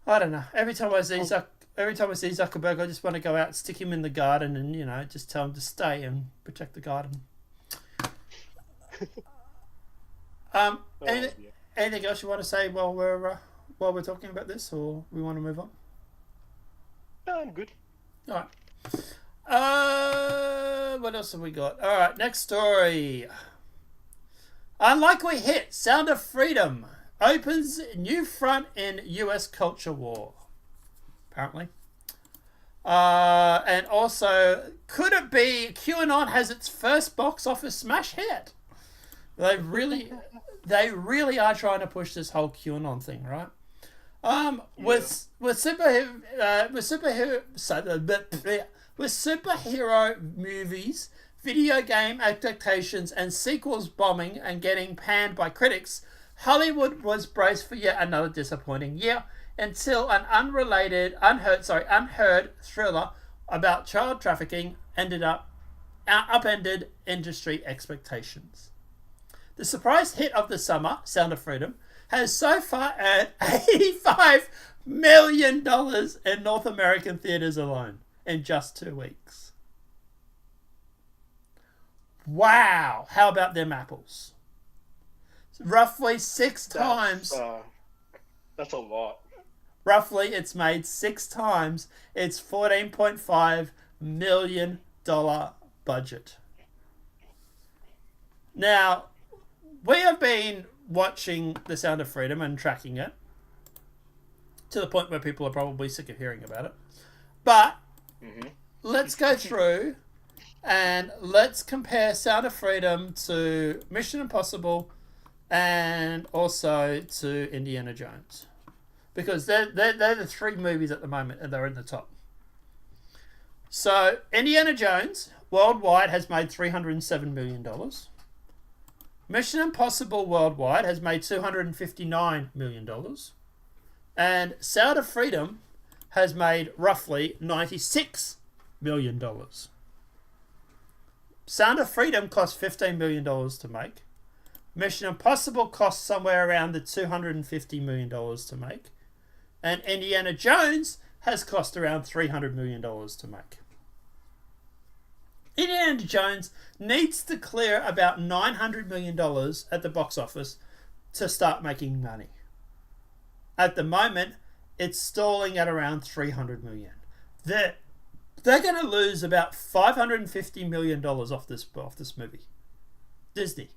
I don't know. Every time I see Zuckerberg, I just want to go out and stick him in the garden and just tell him to stay and protect the garden. Anything else you want to say while we're talking about this, or we want to move on? No, I'm good. All right. What else have we got? All right, next story. Unlikely hit. Sound of Freedom opens new front in U.S. culture war. Apparently. And also, could it be QAnon has its first box office smash hit? They really are trying to push this whole QAnon thing, right? With superhero movies, video game adaptations, and sequels bombing and getting panned by critics, Hollywood was braced for yet another disappointing year until an unheard thriller about child trafficking upended industry expectations. The surprise hit of the summer, Sound of Freedom, has so far earned $85 million in North American theaters alone in just 2 weeks. Wow! How about them apples? Roughly six times. That's a lot. Roughly, it's made 6 times its $14.5 million budget. Now, we have been watching The Sound of Freedom and tracking it to the point where people are probably sick of hearing about it. But let's go through and let's compare Sound of Freedom to Mission Impossible and also to Indiana Jones. Because they're the 3 movies at the moment and they're in the top. So, Indiana Jones worldwide has made $307 million. Mission Impossible worldwide has made $259 million. And Sound of Freedom has made roughly $96 million. Sound of Freedom cost $15 million to make. Mission Impossible cost somewhere around the $250 million to make. And Indiana Jones has cost around $300 million to make. Indiana Jones needs to clear about $900 million at the box office to start making money. At the moment, it's stalling at around $300 million. They're going to lose about $550 million off this movie. Disney.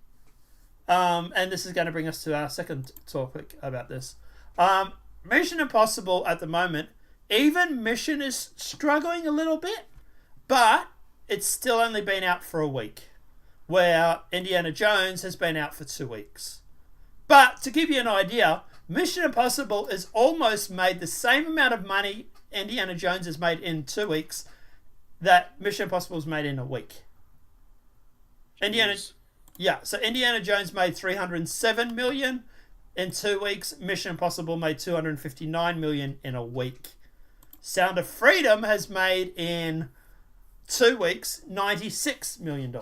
And this is going to bring us to our second topic about this. Mission Impossible at the moment, even Mission is struggling a little bit, but it's still only been out for a week, where Indiana Jones has been out for 2 weeks. But to give you an idea, Mission Impossible has almost made the same amount of money Indiana Jones has made in 2 weeks that Mission Impossible has made in a week. So Indiana Jones made $307 million in 2 weeks. Mission Impossible made $259 million in a week. Sound of Freedom has made in 2 weeks, $96 million.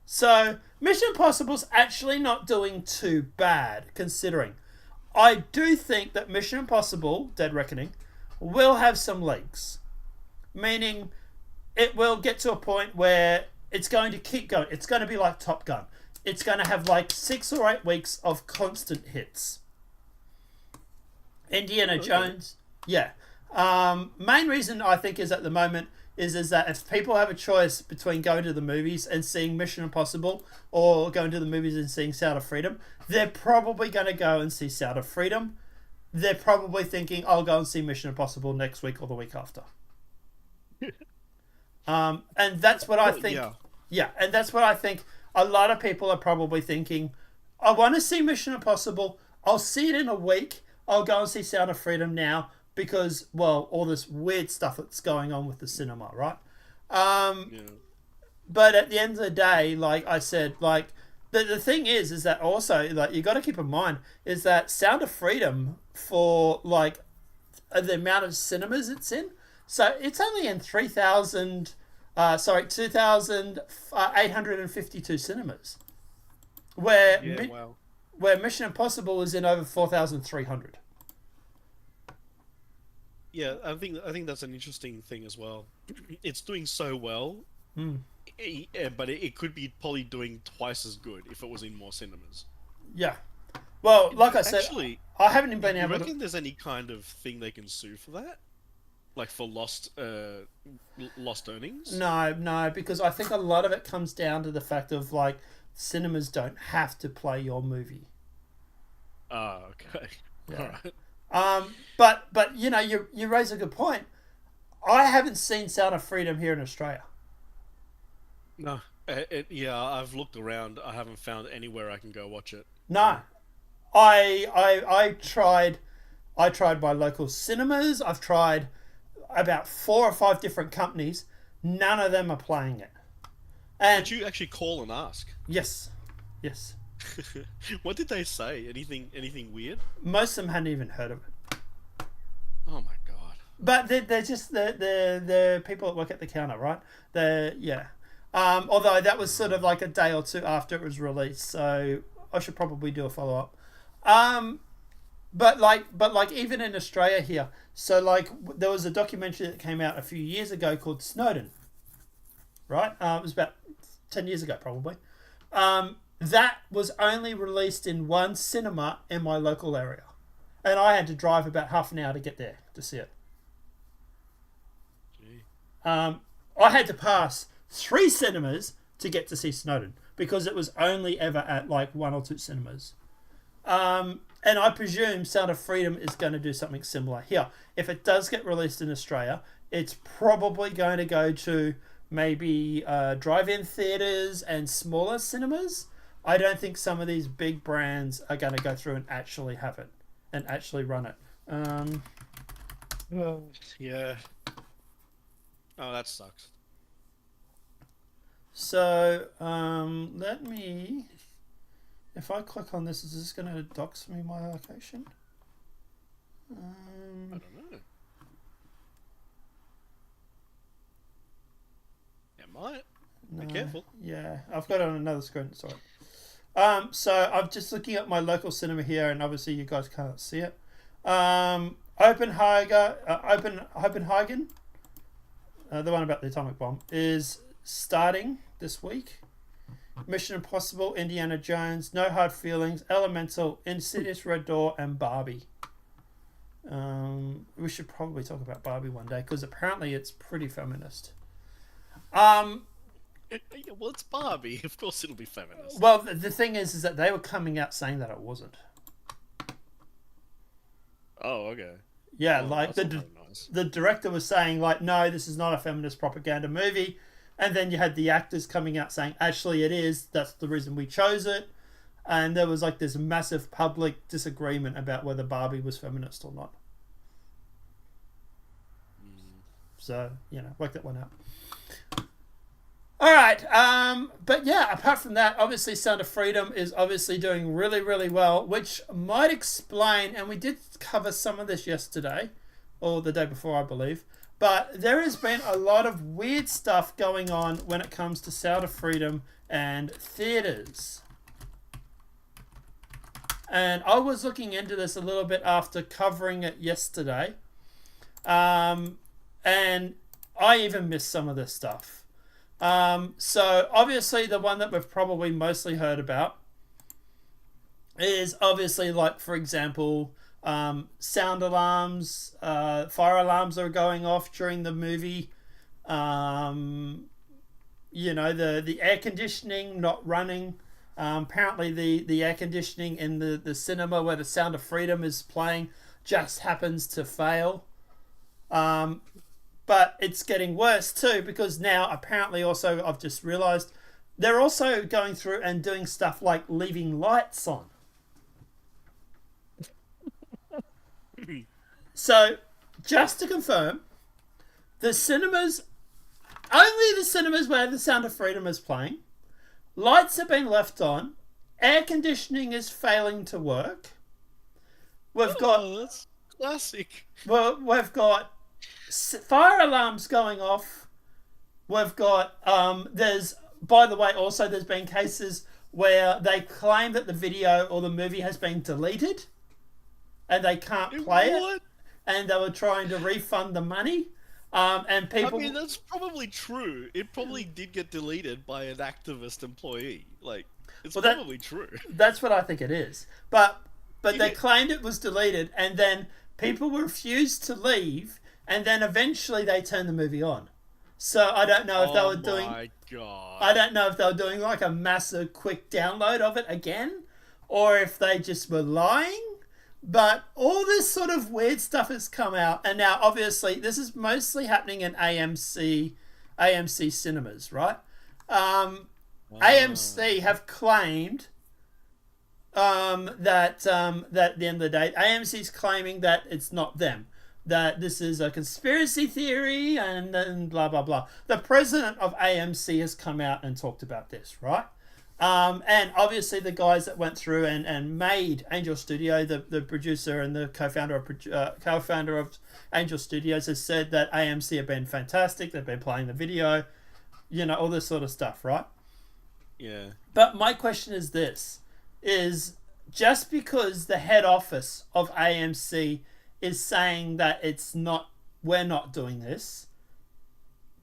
So Mission Impossible's actually not doing too bad, considering. I do think that Mission Impossible, Dead Reckoning, will have some legs. Meaning it will get to a point where it's going to keep going. It's going to be like Top Gun. It's going to have like 6 or 8 weeks of constant hits. Indiana Jones, yeah. Main reason I think is at the moment is that if people have a choice between going to the movies and seeing Mission Impossible or going to the movies and seeing Sound of Freedom, they're probably going to go and see Sound of Freedom. They're probably thinking, I'll go and see Mission Impossible next week or the week after. And that's what I think. Yeah, and that's what I think a lot of people are probably thinking. I want to see Mission Impossible. I'll see it in a week. I'll go and see Sound of Freedom now because, well, all this weird stuff that's going on with the cinema, right? But at the end of the day, like I said, like the thing is that also, like, you got to keep in mind is that Sound of Freedom, for like the amount of cinemas it's in, so it's only in 2,852 cinemas, where Mission Impossible is in over 4,300. Yeah, I think that's an interesting thing as well. It's doing so well, but it could be probably doing twice as good if it was in more cinemas. Yeah. Well, like I said, actually, I haven't even been able to... Do you reckon there's any kind of thing they can sue for that? Like for lost earnings? No, because I think a lot of it comes down to the fact of, like, cinemas don't have to play your movie. Oh, okay. Yeah. All right. But you know, you raise a good point. I haven't seen Sound of Freedom here in Australia. No. Yeah, I've looked around. I haven't found anywhere I can go watch it. No. I tried my local cinemas. I've tried about 4 or 5 different companies. None of them are playing it. And did you actually call and ask? Yes. What did they say? Anything weird? Most of them hadn't even heard of it. Oh my god! But they're just the people that work at the counter, right? Although that was sort of like a day or 2 after it was released, so I should probably do a follow up. But like even in Australia here, so like there was a documentary that came out a few years ago called Snowden. Right? It was about 10 years ago, probably. That was only released in one cinema in my local area. And I had to drive about half an hour to get there to see it. I had to pass 3 cinemas to get to see Snowden because it was only ever at like 1 or 2 cinemas. And I presume Sound of Freedom is going to do something similar here. If it does get released in Australia, it's probably going to go to maybe drive-in theaters and smaller cinemas. I don't think some of these big brands are going to go through and actually have it and actually run it. Yeah. Oh, that sucks. So, let me... If I click on this, is this going to dox me my location? I don't know. It might. Be careful. Yeah, I've got it on another screen. Sorry. So I'm just looking at my local cinema here, and obviously you guys can't see it. Copenhagen, the one about the atomic bomb, is starting this week. Mission Impossible, Indiana Jones, No Hard Feelings, Elemental, Insidious, Red Door, and Barbie. We should probably talk about Barbie one day because apparently it's pretty feminist. Well, it's Barbie. Of course it'll be feminist. Well, the thing is that they were coming out saying that it wasn't. Oh, okay. Yeah, oh, like the director was saying, like, no, this is not a feminist propaganda movie. And then you had the actors coming out saying, actually it is. That's the reason we chose it. And there was like this massive public disagreement about whether Barbie was feminist or not. So, work that one out. All right. But yeah, apart from that, obviously Sound of Freedom is obviously doing really, really well, which might explain, and we did cover some of this yesterday, or the day before, I believe, But there has been a lot of weird stuff going on when it comes to Sound of Freedom and theaters. And I was looking into this a little bit after covering it yesterday. And I even missed some of this stuff. So obviously the one that we've probably mostly heard about is obviously, like, for example, sound alarms, fire alarms are going off during the movie. You know, the air conditioning not running. Apparently the air conditioning in the cinema where the Sound of Freedom is playing just happens to fail. But it's getting worse too, because now apparently also, I've just realized, they're also going through and doing stuff like leaving lights on. So, just to confirm, the cinemas, only the cinemas where the Sound of Freedom is playing, lights have been left on, air conditioning is failing to work. We've got that's classic. Well, we've got fire alarms going off. We've got there's, by the way, also there's been cases where they claim that the video or the movie has been deleted and they can't play it, and they were trying to refund the money. And people, I mean, that's probably true. It probably did get deleted by an activist employee. Like, it's probably true. That's what I think it is. But they claimed it was deleted, and then people refused to leave, and then eventually they turned the movie on. So I don't know if they were doing. Oh my god! I don't know if they were doing like a massive quick download of it again, or if they just were lying. But all this sort of weird stuff has come out, and now obviously this is mostly happening in AMC cinemas, right? AMC have claimed that at the end of the day, AMC's claiming that it's not them, that this is a conspiracy theory, and blah blah blah. The president of AMC has come out and talked about this, right? And obviously the guys that went through and made Angel Studio, the producer and the co-founder of Angel Studios, has said that AMC have been fantastic. They've been playing the video, you know, all this sort of stuff, right? Yeah. But my question is this, is just because the head office of AMC is saying that we're not doing this,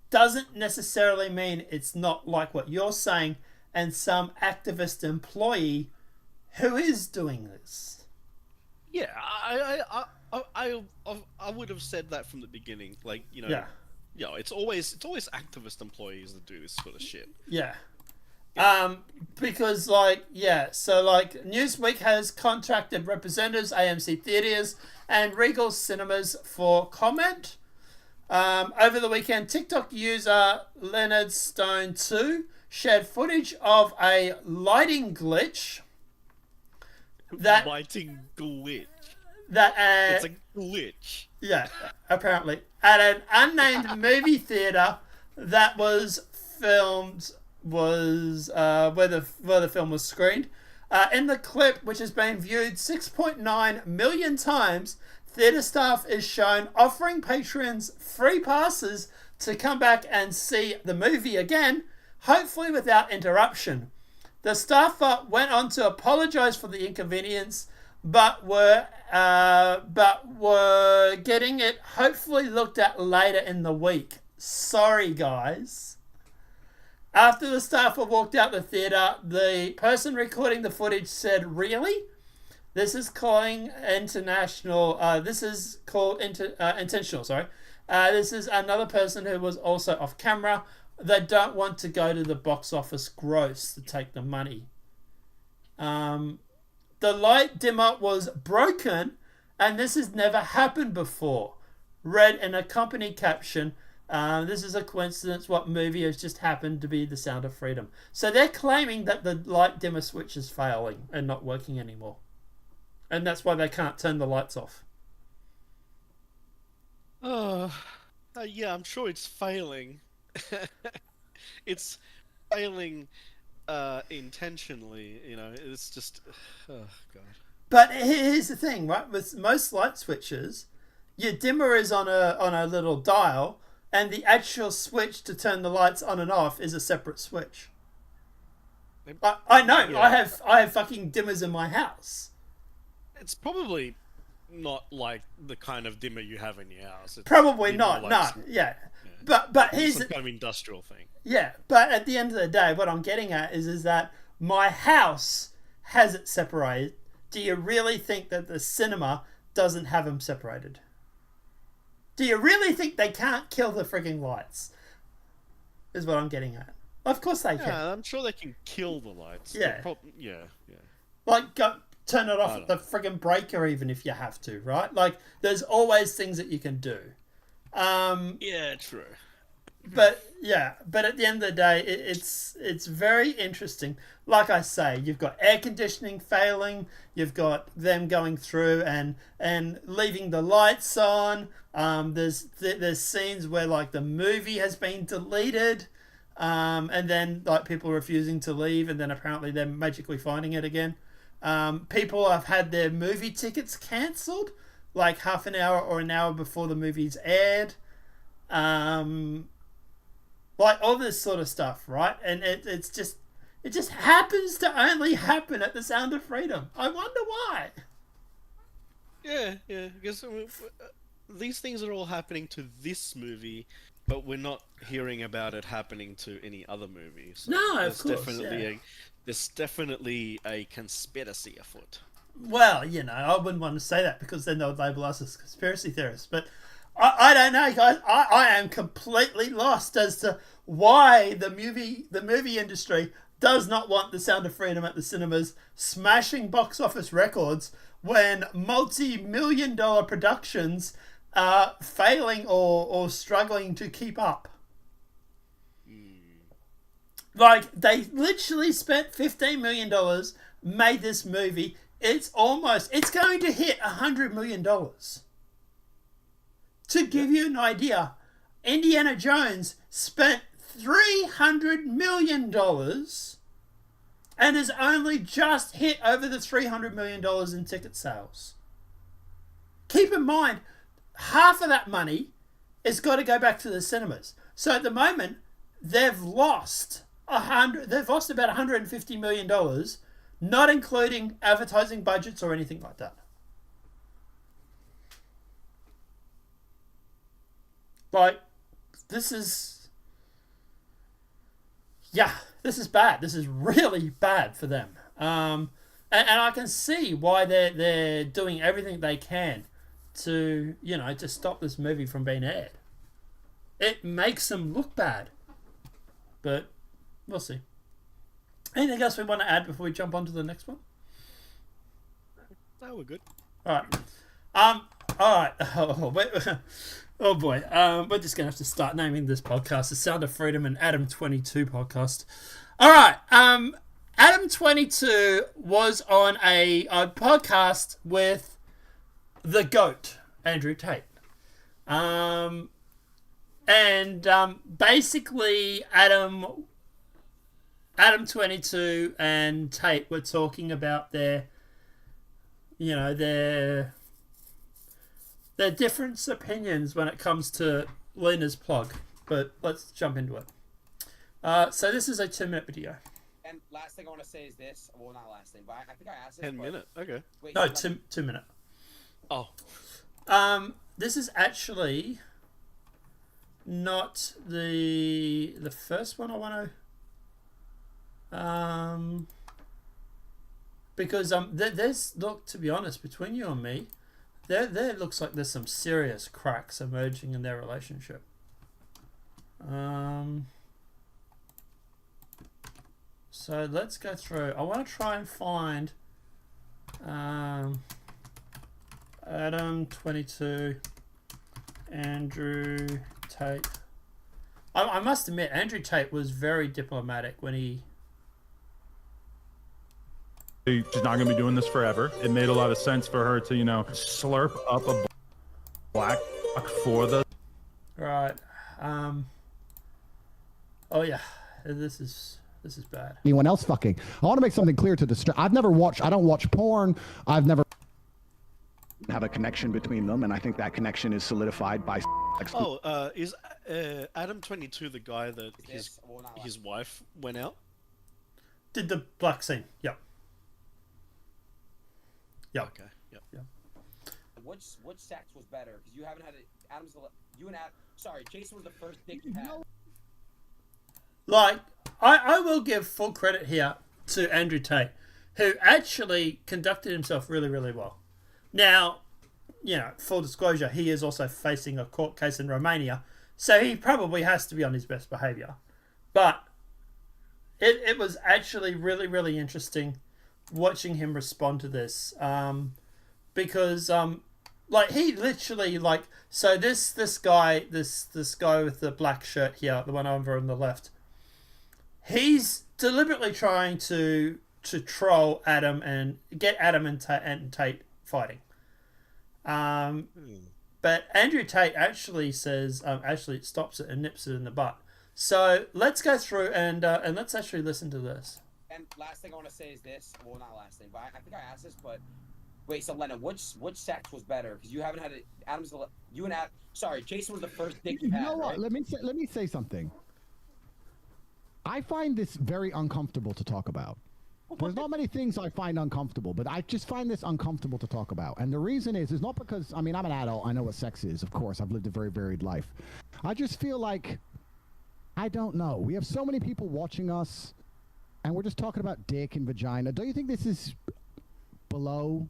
doesn't necessarily mean it's not like what you're saying and some activist employee who is doing this. Yeah, I would have said that from the beginning. Like, you know, it's always activist employees that do this sort of shit. Yeah. Because so Newsweek has contracted representatives, AMC Theatres and Regal Cinemas for comment. Over the weekend, TikTok user Leonard Stone 2 shared footage of a lighting glitch. Lighting glitch. It's a glitch. Yeah, apparently. At an unnamed movie theater that was filmed, where the film was screened. In the clip, which has been viewed 6.9 million times, theater staff is shown offering patrons free passes to come back and see the movie again, hopefully without interruption. The staffer went on to apologize for the inconvenience, but were getting it hopefully looked at later in the week. Sorry, guys. After the staffer walked out the theater, the person recording the footage said, "Really? This is calling international. This is called intentional. Sorry. This is another person who was also off camera. They don't want to go to the box office gross to take the money." The light dimmer was broken, and this has never happened before. Read in a company caption, "This is a coincidence. What movie has just happened to be The Sound of Freedom?" So they're claiming that the light dimmer switch is failing and not working anymore. And that's why they can't turn the lights off. Yeah, I'm sure it's failing. It's failing intentionally, you know. It's just, oh god. But here's the thing, right? With most light switches, your dimmer is on a little dial, and the actual switch to turn the lights on and off is a separate switch. I know. Yeah. I have fucking dimmers in my house. It's probably not like the kind of dimmer you have in your house. It's probably not. Like no. Yeah. But here's some kind of industrial thing. Yeah. But at the end of the day, what I'm getting at is that my house has it separated. Do you really think that the cinema doesn't have them separated? Do you really think they can't kill the frigging lights? Is what I'm getting at. Of course they can. Yeah, I'm sure they can kill the lights. Yeah. Yeah. Like, turn it off at the friggin' breaker even if you have to, right? Like, there's always things that you can do. Yeah, true. But at the end of the day, it's very interesting. Like I say, you've got air conditioning failing, you've got them going through and leaving the lights on. There's scenes where like the movie has been deleted, and then like people refusing to leave, and then apparently they're magically finding it again. People have had their movie tickets cancelled, like half an hour or an hour before the movie's aired. Like all this sort of stuff, right? And it just happens to only happen at the Sound of Freedom. I wonder why. Yeah. Because these things are all happening to this movie, but we're not hearing about it happening to any other movie. So no, of course. There's definitely a conspiracy afoot. Well, I wouldn't want to say that because then they would label us as conspiracy theorists. But I don't know, guys. I am completely lost as to why the movie industry does not want the Sound of Freedom at the cinemas smashing box office records when multi-million-dollar productions are failing or struggling to keep up. Like, they literally spent $15 million, made this movie. It's going to hit $100 million. To give you an idea, Indiana Jones spent $300 million and has only just hit over the $300 million in ticket sales. Keep in mind, half of that money has got to go back to the cinemas. So at the moment, they've lost about $150 million, not including advertising budgets or anything like that. Like, this is bad. This is really bad for them. And I can see why they're doing everything they can to stop this movie from being aired. It makes them look bad, but we'll see. Anything else we want to add before we jump on to the next one? No, we're good. All right. Oh, wait. Oh boy, we're just going to have to start naming this podcast the Sound of Freedom and Adam 22 podcast. All right, Adam 22 was on a podcast with the GOAT, Andrew Tate. Basically, Adam 22 and Tate were talking about their different opinions when it comes to Lena's plug, but let's jump into it. So this is a 2-minute video. And last thing I want to say is this. Well, not last thing, but I think I asked this. 10 minute. Okay. Wait, no, 2 minute. Oh. This is actually not the first one I want to. Because there's, look, to be honest, between you and me, there looks like there's some serious cracks emerging in their relationship. So let's go through. I want to try and find Adam 22, Andrew Tate. I must admit, Andrew Tate was very diplomatic when he... She's not going to be doing this forever. It made a lot of sense for her to, slurp up a black for the... Right. Oh, yeah. This is bad. Anyone else fucking. I want to make something clear to the I don't watch porn. I've never have have a connection between them, and I think that connection is solidified by. Is Adam 22 the guy that his wife went out? Did the black scene? Yep. Yep. Okay. Yep. Which sex was better? Because you haven't had it. Sorry, Jason was the first dick you had. Like, I will give full credit here to Andrew Tate, who actually conducted himself really, really well. Now, you know, full disclosure, he is also facing a court case in Romania, so he probably has to be on his best behaviour. But it was actually really, really interesting watching him respond to this, because like he literally so this guy with the black shirt here, the one over on the left, he's deliberately trying to troll Adam and get Adam and Tate fighting. But Andrew Tate actually says, actually stops it and nips it in the butt. So let's go through and let's actually listen to this. And last thing I want to say is this. Well, not last thing, but I think I asked this, but wait, so Lennon, which sex was better? Because you haven't had it. Sorry, Jason was the first dick you had. You know what? Right? Let me say something. I find this very uncomfortable to talk about. There's not many things I find uncomfortable, but I just find this uncomfortable to talk about. And the reason is not because, I mean, I'm an adult. I know what sex is, of course. I've lived a very varied life. I just feel like, I don't know. We have so many people watching us, and we're just talking about dick and vagina. Don't you think this is below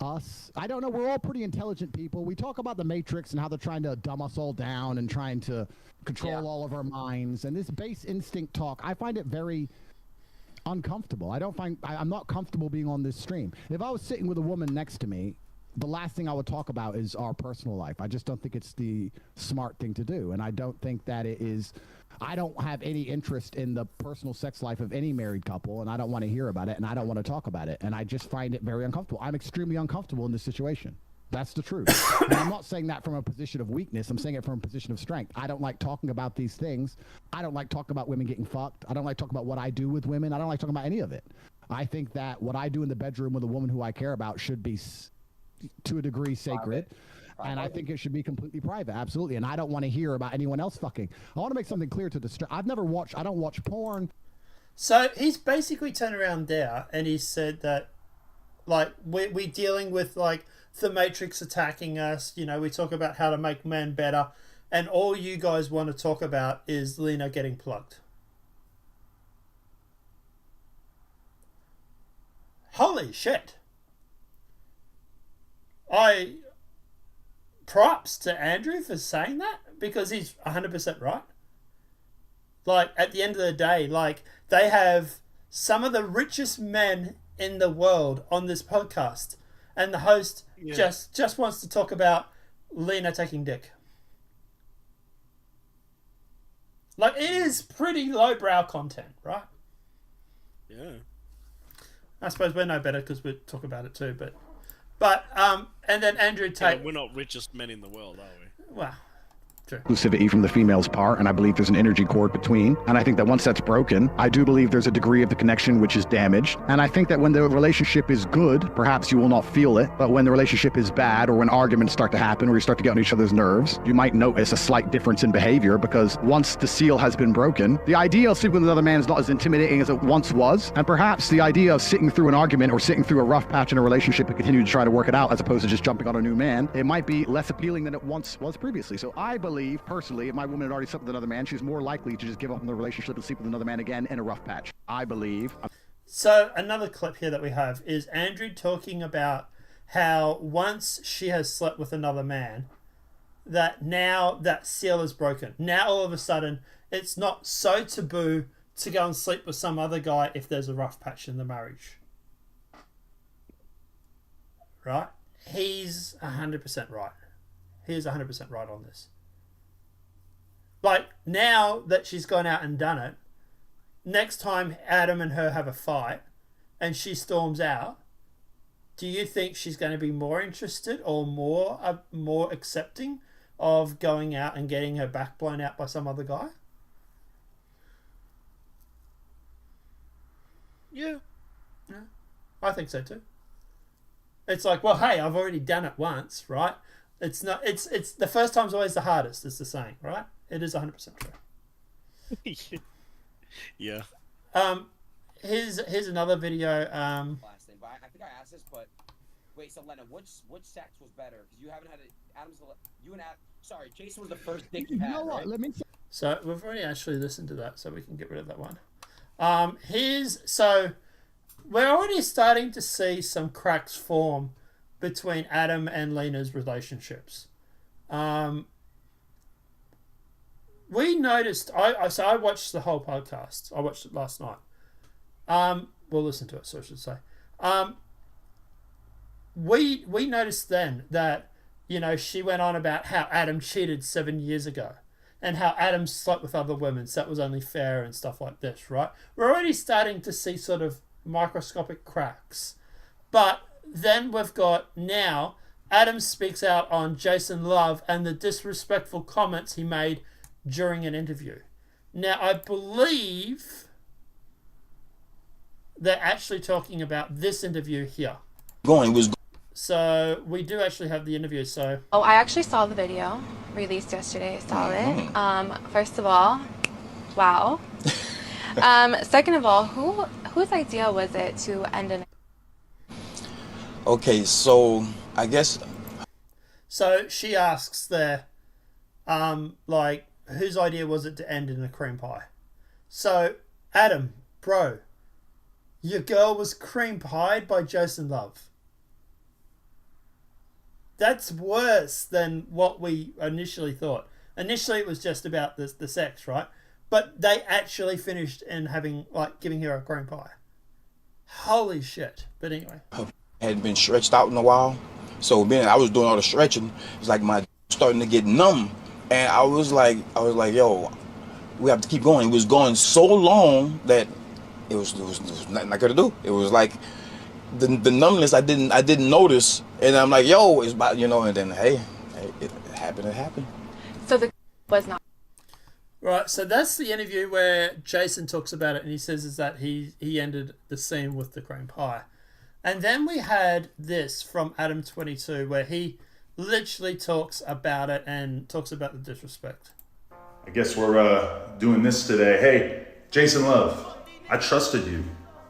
us? I don't know. We're all pretty intelligent people. We talk about the Matrix and how they're trying to dumb us all down and trying to control all of our minds. And this base instinct talk, I find it very uncomfortable. I'm not comfortable being on this stream. If I was sitting with a woman next to me, the last thing I would talk about is our personal life. I just don't think it's the smart thing to do. And I don't think that it is. I don't have any interest in the personal sex life of any married couple, and I don't want to hear about it, and I don't want to talk about it. And I just find it very uncomfortable. I'm extremely uncomfortable in this situation. That's the truth. And I'm not saying that from a position of weakness. I'm saying it from a position of strength. I don't like talking about these things. I don't like talking about women getting fucked. I don't like talking about what I do with women. I don't like talking about any of it. I think that what I do in the bedroom with a woman who I care about should be, to a degree, sacred. And I think it should be completely private, absolutely. And I don't want to hear about anyone else fucking. I want to make something clear to the I don't watch porn. So he's basically turned around there and he said that, like, we're dealing with, like, the Matrix attacking us. You know, we talk about how to make men better. And all you guys want to talk about is Lena getting plugged. Holy shit. Props to Andrew for saying that, because he's 100% right. Like, at the end of the day, like, they have some of the richest men in the world on this podcast, and the host just wants to talk about Lena taking dick. Like, it is pretty lowbrow content, right? Yeah. I suppose we're no better because we talk about it too, but and then Andrew Tate. Yeah, we're not richest men in the world, are we? Well, true. Exclusivity from the female's part, and I believe there's an energy cord between. And I think that once that's broken, I do believe there's a degree of the connection which is damaged. And I think that when the relationship is good, perhaps you will not feel it. But when the relationship is bad, or when arguments start to happen, or you start to get on each other's nerves, you might notice a slight difference in behavior, because once the seal has been broken, the idea of sleeping with another man is not as intimidating as it once was. And perhaps the idea of sitting through an argument or sitting through a rough patch in a relationship and continue to try to work it out, as opposed to just jumping on a new man, it might be less appealing than it once was previously. So I believe, personally, if my woman had already slept with another man, she's more likely to just give up on the relationship and sleep with another man again in a rough patch. I believe. So another clip here that we have is Andrew talking about how once she has slept with another man, that now that seal is broken. Now all of a sudden, it's not so taboo to go and sleep with some other guy if there's a rough patch in the marriage. Right? He's 100% right. He is 100% right on this. Like, now that she's gone out and done it, next time Adam and her have a fight and she storms out, do you think she's going to be more interested or more accepting of going out and getting her back blown out by some other guy? Yeah. Yeah. I think so too. It's like, well, hey, I've already done it once, right? It's not. It's the first time's always the hardest. Is the saying, right? It is 100% true. Yeah. Here's another video. Last name, but I think I asked this, but wait, so Lennon, which sex was better? Because you haven't had it. Sorry, Jason was the first dick you had. You know what? Right? Let me. So we've already actually listened to that, so we can get rid of that one. So we're already starting to see some cracks form between Adam and Lena's relationships. We noticed. I watched the whole podcast. I watched it last night. We'll listen to it, so I should say. We noticed then that, you know, she went on about how Adam cheated 7 years ago and how Adam slept with other women, so that was only fair and stuff like this, right? We're already starting to see sort of microscopic cracks. But then we've got now Adam speaks out on Jason Love and the disrespectful comments he made during an interview. Now, I believe they're actually talking about this interview here. So we do actually have the interview. So I actually saw the video released yesterday. I saw it. First of all, wow. Second of all, whose idea was it to end an? Okay, so I guess. So she asks there, like, whose idea was it to end in a cream pie? So Adam, bro, your girl was cream pied by Jason Love. That's worse than what we initially thought. Initially, it was just about the sex, right? But they actually finished in giving her a cream pie. Holy shit! But anyway, Hadn't been stretched out in a while, so I was doing all the stretching. It's like my starting to get numb, and I was like, yo, we have to keep going. It was going so long that it was nothing I could do. It was like the numbness I didn't notice, and I'm like, yo, it's about, you know, and then hey, it happened. So the was not. Right, so that's the interview where Jason talks about it, and he says is that he ended the scene with the cream pie. And then we had this from Adam 22 where he literally talks about it and talks about the disrespect. I guess we're doing this today. Hey, Jason Love, I trusted you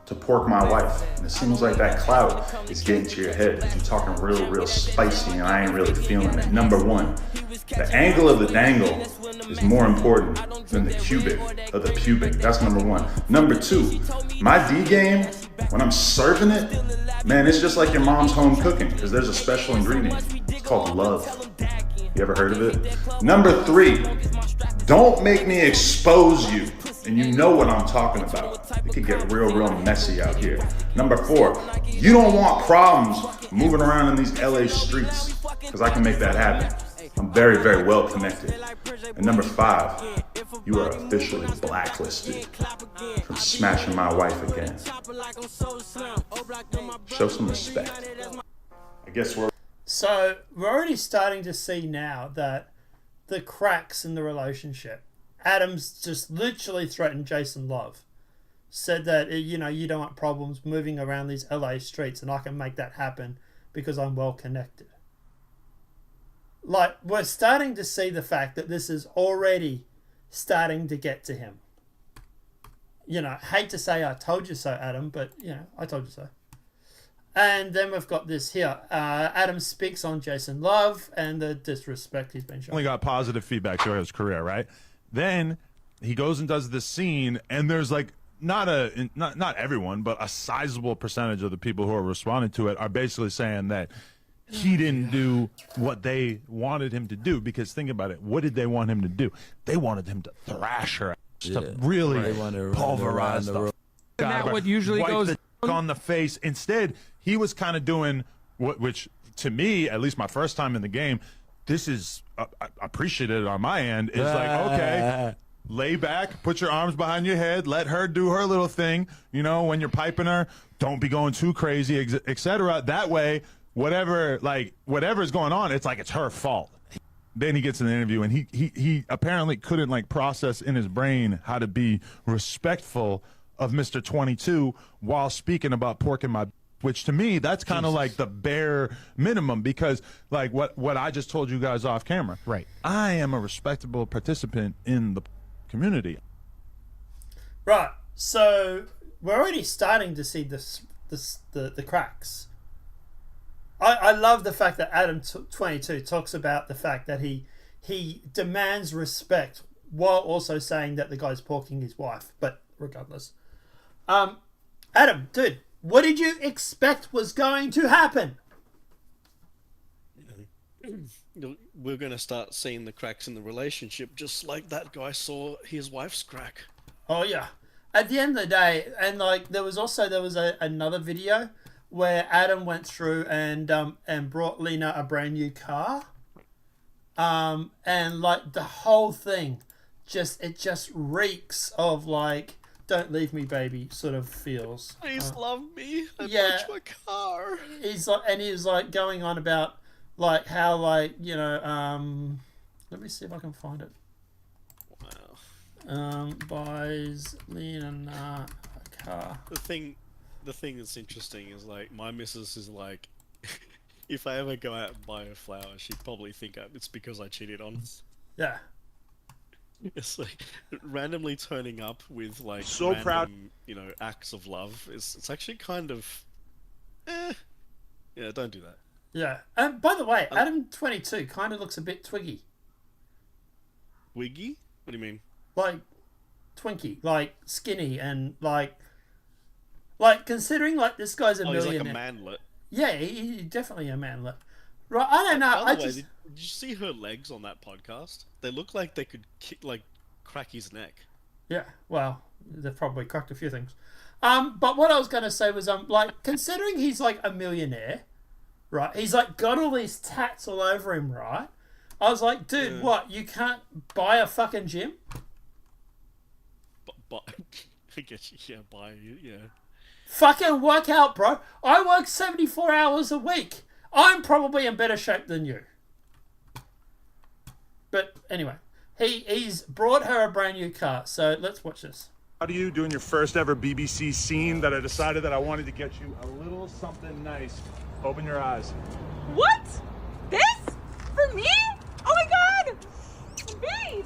to pork my wife. And it seems like that clout is getting to your head. You're talking real spicy and I ain't really feeling it. Number one, the angle of the dangle is more important than the cubic of the pubic. That's number one. Number two, my D game, when I'm serving it, man, it's just like your mom's home cooking because there's a special ingredient. It's called love. You ever heard of it? Number three, don't make me expose you. And you know what I'm talking about. It could get real messy out here. Number four, you don't want problems moving around in these LA streets because I can make that happen. I'm very well connected. And number five, you are officially blacklisted from smashing my wife again. Show some respect. I guess we're... So we're already starting to see now that the cracks in the relationship. Adams just literally threatened Jason Love. Said that, you know, you don't want problems moving around these LA streets and I can make that happen because I'm well connected. Like, we're starting to see the fact that this is already starting to get to him. You know, hate to say I told you so, Adam, but, you know, I told you so. And then we've got this here. Adam speaks on Jason Love and the disrespect he's been shown. Only got positive feedback throughout his career, right? Then he goes and does this scene, and there's like not everyone, but a sizable percentage of the people who are responding to it are basically saying that he didn't do what they wanted him to do. Because think about it, what did they want him to do? They wanted him to thrash her, to really pulverize the. Isn't that what usually wipe goes the on the face? Instead, he was kind of doing which to me, at least my first time in the game, this is appreciated on my end. Is like, okay, lay back, put your arms behind your head, let her do her little thing. You know, when you're piping her, don't be going too crazy, etc. That way, whatever is going on, it's like it's her fault. Then he gets in the interview, and he apparently couldn't like process in his brain how to be respectful of Mr. 22 while speaking about porking my. which to me, that's kind of like the bare minimum, because like what I just told you guys off camera. Right. I am a respectable participant in the community. Right. So we're already starting to see the cracks. I love the fact that Adam 22 talks about the fact that he demands respect while also saying that the guy's porking his wife. But regardless, Adam, dude, what did you expect was going to happen? We're going to start seeing the cracks in the relationship, just like that guy saw his wife's crack. Oh yeah. At the end of the day, and like there was another video where Adam went through and brought Lena a brand new car, and like the whole thing just reeks of like "Don't leave me, baby" sort of feels. Please love me. I yeah. bought you a car. He was like going on about like how like let me see if I can find it. Buys Lena a car. The thing that's interesting is like my missus is like, if I ever go out and buy her flowers, she'd probably think it's because I cheated on. Yeah. It's like randomly turning up with like so random, proud, acts of love. It's actually kind of, yeah, don't do that. Yeah, and by the way, Adam 22 kind of looks a bit twiggy. Twiggy? What do you mean? Like Twinkie, like skinny, and like considering like this guy's a millionaire. He's like a manlet. Yeah, he's definitely a manlet. Right? I don't know. By the way, did you see her legs on that podcast? They look like they could crack his neck. Yeah, well, they've probably cracked a few things. But what I was going to say was, like, considering he's like a millionaire, right? He's like got all these tats all over him, right? I was like, dude, what? You can't buy a fucking gym? But I guess yeah. Fucking work out, bro. I work 74 hours a week. I'm probably in better shape than you. But anyway, he's brought her a brand new car. So let's watch this. How do you doing your first ever BBC scene that I decided that I wanted to get you a little something nice. Open your eyes. What? This? For me? Oh my god! Babe!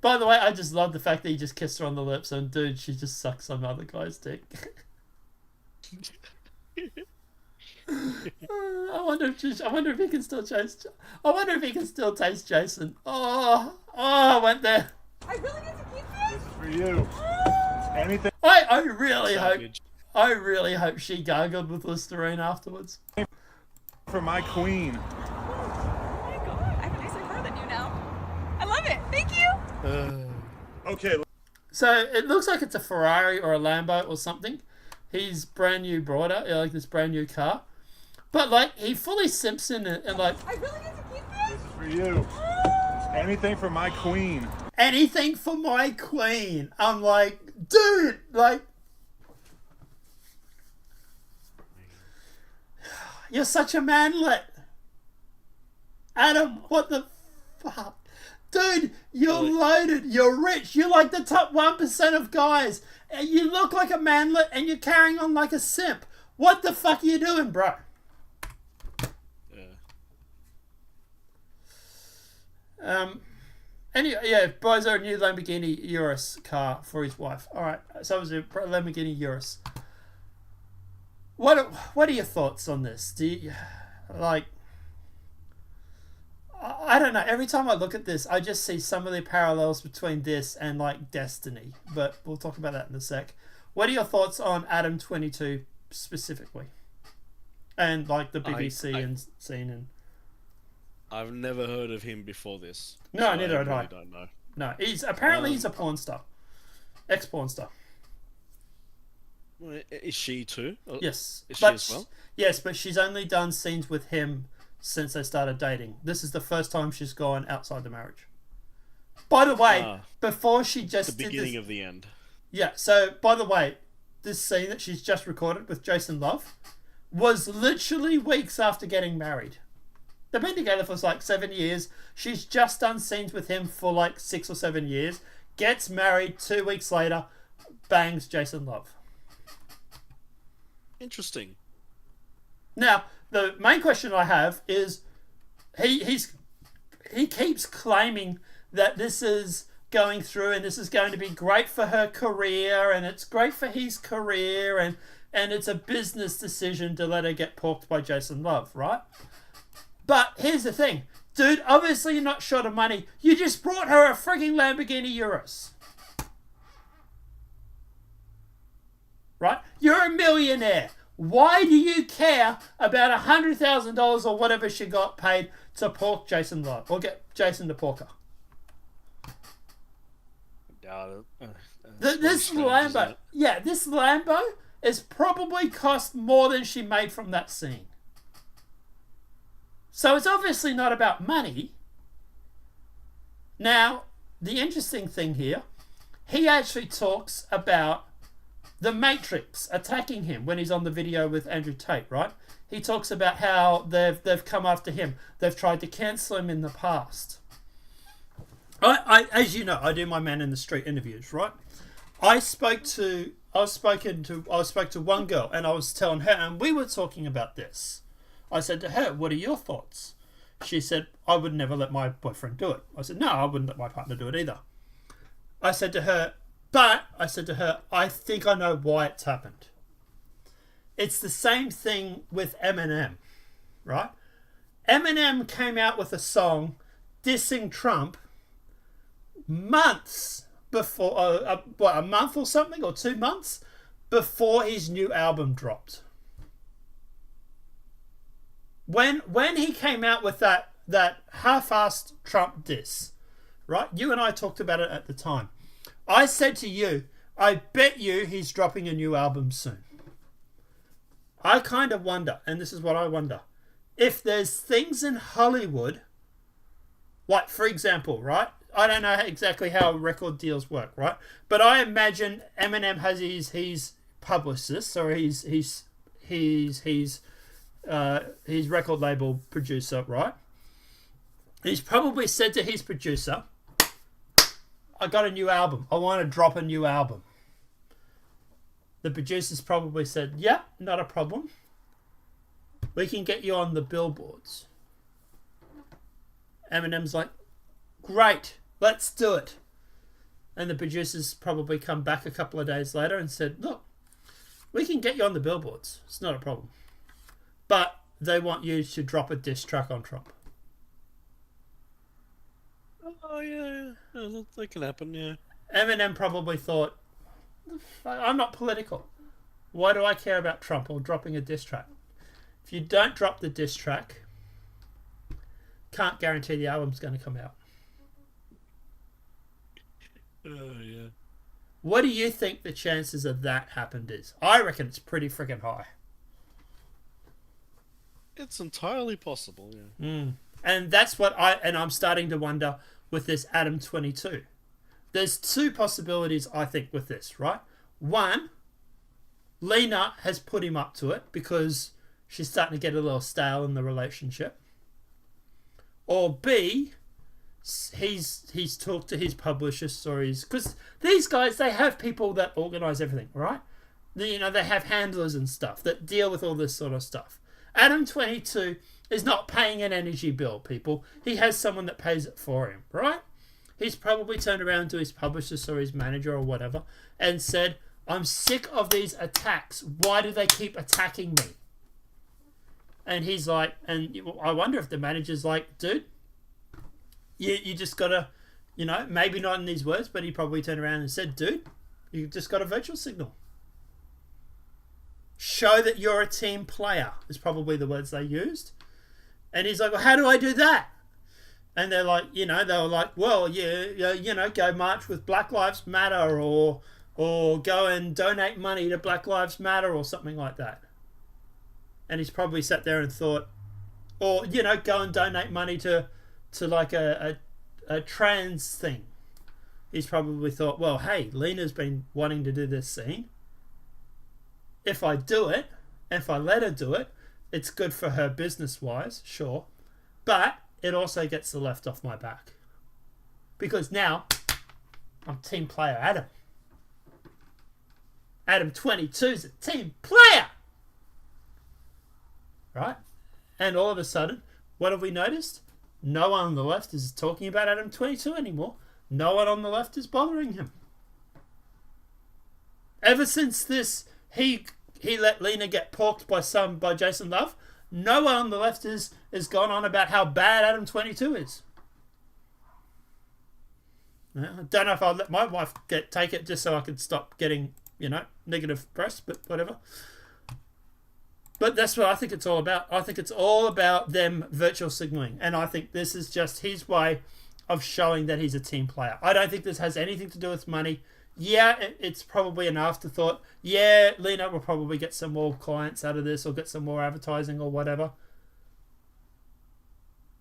By the way, I just love the fact that he just kissed her on the lips, and dude, she just sucks some other guy's dick. I wonder if he can still taste. I wonder if he can still taste Jason. Oh, I went there. I really get to keep this? This is for you. Anything. I really hope she gargled with Listerine afterwards. For my queen. Oh my god, I have a nicer car than you now. I love it. Thank you. Okay. So it looks like it's a Ferrari or a Lambo or something. He's brand new brought her, like this brand new car. But like he fully simps in it and like I really get to keep this? This is for you. Anything for my queen. Anything for my queen. I'm like, dude, like you're such a manlet. Adam, what the fuck? Dude, you're loaded, you're rich, you're like the top 1% of guys. And you look like a manlet and you're carrying on like a simp. What the fuck are you doing, bro? Anyway, yeah, buys her a new Lamborghini Urus car for his wife. Alright, so it was a Lamborghini Urus. What are your thoughts on this? Do you, like... I don't know. Every time I look at this, I just see some of the parallels between this and like Destiny. But we'll talk about that in a sec. What are your thoughts on Adam 22 specifically, and like the BBC and scene? And I've never heard of him before this. No, so neither I had I. really don't know. No, he's a porn star, ex-porn star. Well, is she too? Yes, Is she as well? Yes, but she's only done scenes with him since they started dating. This is the first time she's gone outside the marriage. By the way, before she just the beginning of the end. Yeah, so by the way, this scene that she's just recorded with Jason Love was literally weeks after getting married. They've been together for like 7 years. She's just done scenes with him for like 6 or 7 years. Gets married 2 weeks later, bangs Jason Love. Interesting. Now, the main question I have is, he keeps claiming that this is going through and this is going to be great for her career and it's great for his career and it's a business decision to let her get porked by Jason Love, right? But here's the thing. Dude, obviously you're not short of money. You just brought her a frigging Lamborghini Urus. Right? You're a millionaire. Why do you care about $100,000 or whatever she got paid to pork Jason Love or get Jason to pork her? This Lambo, this Lambo is probably cost more than she made from that scene. So it's obviously not about money. Now, the interesting thing here, he actually talks about the Matrix attacking him when he's on the video with Andrew Tate, right? He talks about how they've come after him. They've tried to cancel him in the past. I as you know, I do my man in the street interviews, right? I spoke to one girl and I was telling her, and we were talking about this. I said to her, what are your thoughts? She said, I would never let my boyfriend do it. I said, no, I wouldn't let my partner do it either. I said to her, I think I know why it's happened. It's the same thing with Eminem, right? Eminem came out with a song dissing Trump months before, a month or something, or 2 months before his new album dropped. When he came out with that half-assed Trump diss, right? You and I talked about it at the time. I said to you, I bet you he's dropping a new album soon. I kind of wonder, and this is what I wonder, if there's things in Hollywood, like, for example, right? I don't know exactly how record deals work, right? But I imagine Eminem has his publicist or his record label producer, right? He's probably said to his producer, I got a new album. I want to drop a new album. The producer's probably said, yeah, not a problem. We can get you on the billboards. Eminem's like, great, let's do it. And the producers probably come back a couple of days later and said, look, we can get you on the billboards. It's not a problem. But they want you to drop a diss track on Trump. Oh, yeah. That can happen, yeah. Eminem probably thought, I'm not political. Why do I care about Trump or dropping a diss track? If you don't drop the diss track, can't guarantee the album's going to come out. Oh, yeah. What do you think the chances of that happened is? I reckon it's pretty freaking high. It's entirely possible, yeah. And that's what I'm starting to wonder with this Adam 22. There's two possibilities, I think, with this, right? One, Lena has put him up to it because she's starting to get a little stale in the relationship. Or B, he's talked to his publicist or because these guys, they have people that organize everything, right? They have handlers and stuff that deal with all this sort of stuff. Adam 22 is not paying an energy bill, people. He has someone that pays it for him, right? He's probably turned around to his publicist or his manager or whatever and said, I'm sick of these attacks. Why do they keep attacking me? And he's like, and I wonder if the manager's like, dude, you just gotta, maybe not in these words, but he probably turned around and said, dude, you just got a virtual signal. Show that you're a team player is probably the words they used. And he's like, well, how do I do that? And they're like, they were like, well, go march with Black Lives Matter or go and donate money to Black Lives Matter or something like that. And he's probably sat there and thought, or, go and donate money to like a trans thing. He's probably thought, well, hey, Lena's been wanting to do this scene. If I do it, if I let her do it, it's good for her business-wise, sure. But it also gets the left off my back. Because now, I'm team player Adam. Adam 22's a team player! right? And all of a sudden, what have we noticed? No one on the left is talking about Adam 22 anymore. No one on the left is bothering him. Ever since this, he let Lena get porked by Jason Love. No one on the left has gone on about how bad Adam 22 is. I don't know if I'll let my wife take it just so I can stop getting, negative press, but whatever. But that's what I think it's all about. I think it's all about them virtual signaling. And I think this is just his way of showing that he's a team player. I don't think this has anything to do with money. Yeah, it's probably an afterthought. Yeah, Lena will probably get some more clients out of this or get some more advertising or whatever.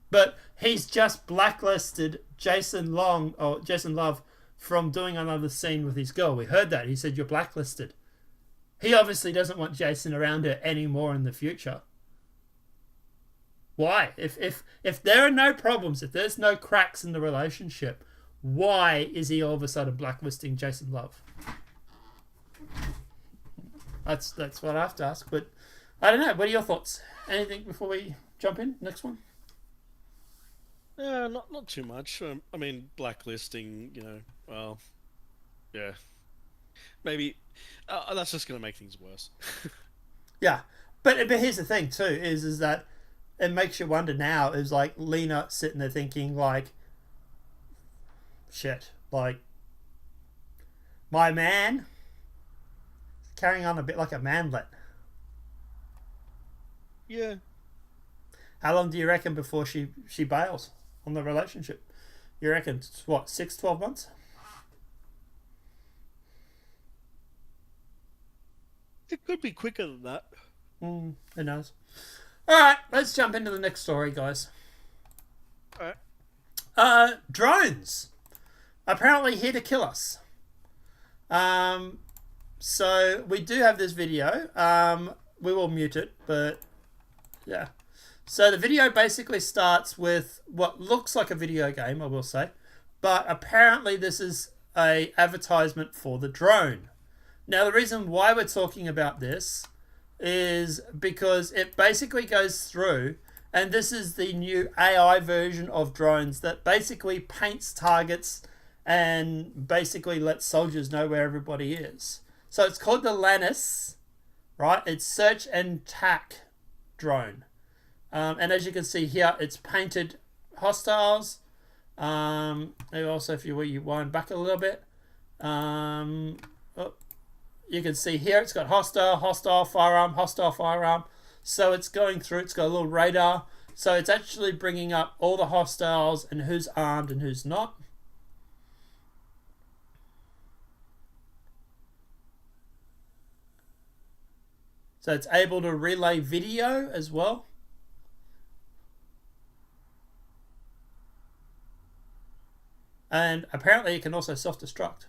But he's just blacklisted Jason Love from doing another scene with his girl. We heard that. He said, you're blacklisted. He obviously doesn't want Jason around her anymore in the future. Why? If there are no problems, if there's no cracks in the relationship, why is he all of a sudden blacklisting Jason Love? That's what I have to ask. But I don't know. What are your thoughts? Anything before we jump in? Next one? Yeah, not too much. I mean, blacklisting, well, yeah. Maybe that's just going to make things worse. Yeah. But here's the thing, too, is that it makes you wonder now, is like Lena sitting there thinking, like, shit, like, my man carrying on a bit like a manlet. Yeah. How long do you reckon before she bails on the relationship? You reckon, what, 6-12 months? It could be quicker than that. Who knows? Alright, let's jump into the next story, guys. Alright. Drones. Apparently here to kill us. So we do have this video. We will mute it, but yeah. So the video basically starts with what looks like a video game, I will say. But apparently this is a advertisement for the drone. Now, the reason why we're talking about this is because it basically goes through, and this is the new AI version of drones that basically paints targets and basically lets soldiers know where everybody is. So it's called the Lannis, right? It's search and tack drone. And as you can see here, it's painted hostiles. And also, if you wind back a little bit, you can see here it's got hostile, firearm. So it's going through, it's got a little radar. So it's actually bringing up all the hostiles and who's armed and who's not. So it's able to relay video as well. And apparently it can also self-destruct.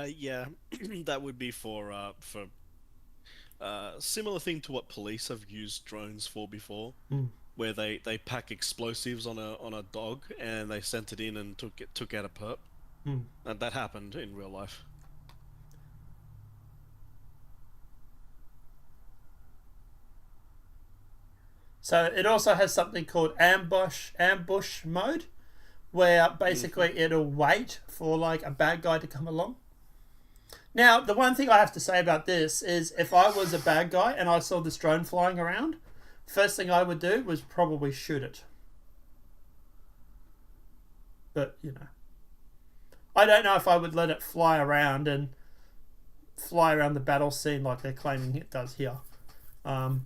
Yeah, that would be for similar thing to what police have used drones for before, where they pack explosives on a dog and they sent it in and took out a perp, and that happened in real life. So it also has something called ambush mode, where basically it'll wait for like a bad guy to come along. Now, the one thing I have to say about this is if I was a bad guy and I saw this drone flying around, first thing I would do was probably shoot it. But, I don't know if I would let it fly around the battle scene like they're claiming it does here.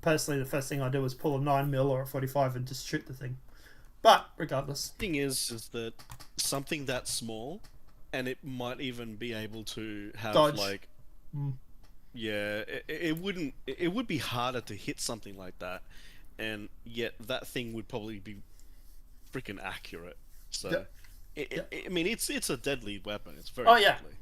Personally, the first thing I do was pull a 9mm or a 45 and just shoot the thing. But regardless, the thing is that something that small, and it might even be able to have dodge. Like, yeah, it would be harder to hit something like that, and yet that thing would probably be freaking accurate. So, I mean, it's a deadly weapon. It's very deadly.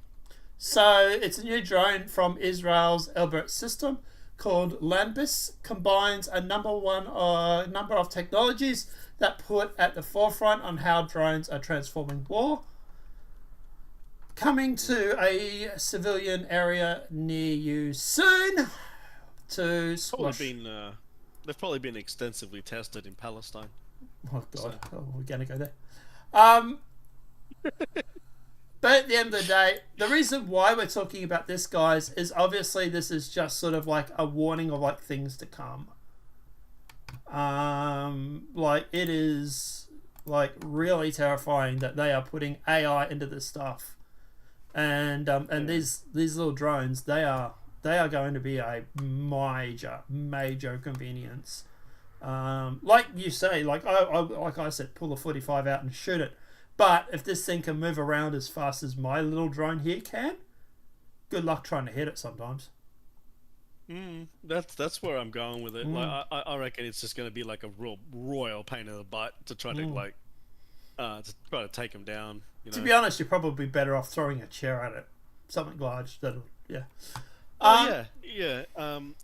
So it's a new drone from Israel's Elbert system called Unbiased, combines a number of technologies that put at the forefront on how drones are transforming war. Coming to a civilian area near you soon. to squash. They've probably been extensively tested in Palestine. Oh God, So. we're gonna go there. But at the end of the day, the reason why we're talking about this, guys, is obviously this is just sort of like a warning of like things to come. Like it is like really terrifying that they are putting AI into this stuff, and these little drones, they are going to be a major convenience. Like you say, like I said, pull the 45 out and shoot it. But if this thing can move around as fast as my little drone here can, good luck trying to hit it sometimes. That's where I'm going with it. Like I reckon it's just going to be like a real royal pain in the butt to try to try to take him down. You know? To be honest, you're probably better off throwing a chair at it, something large. That'll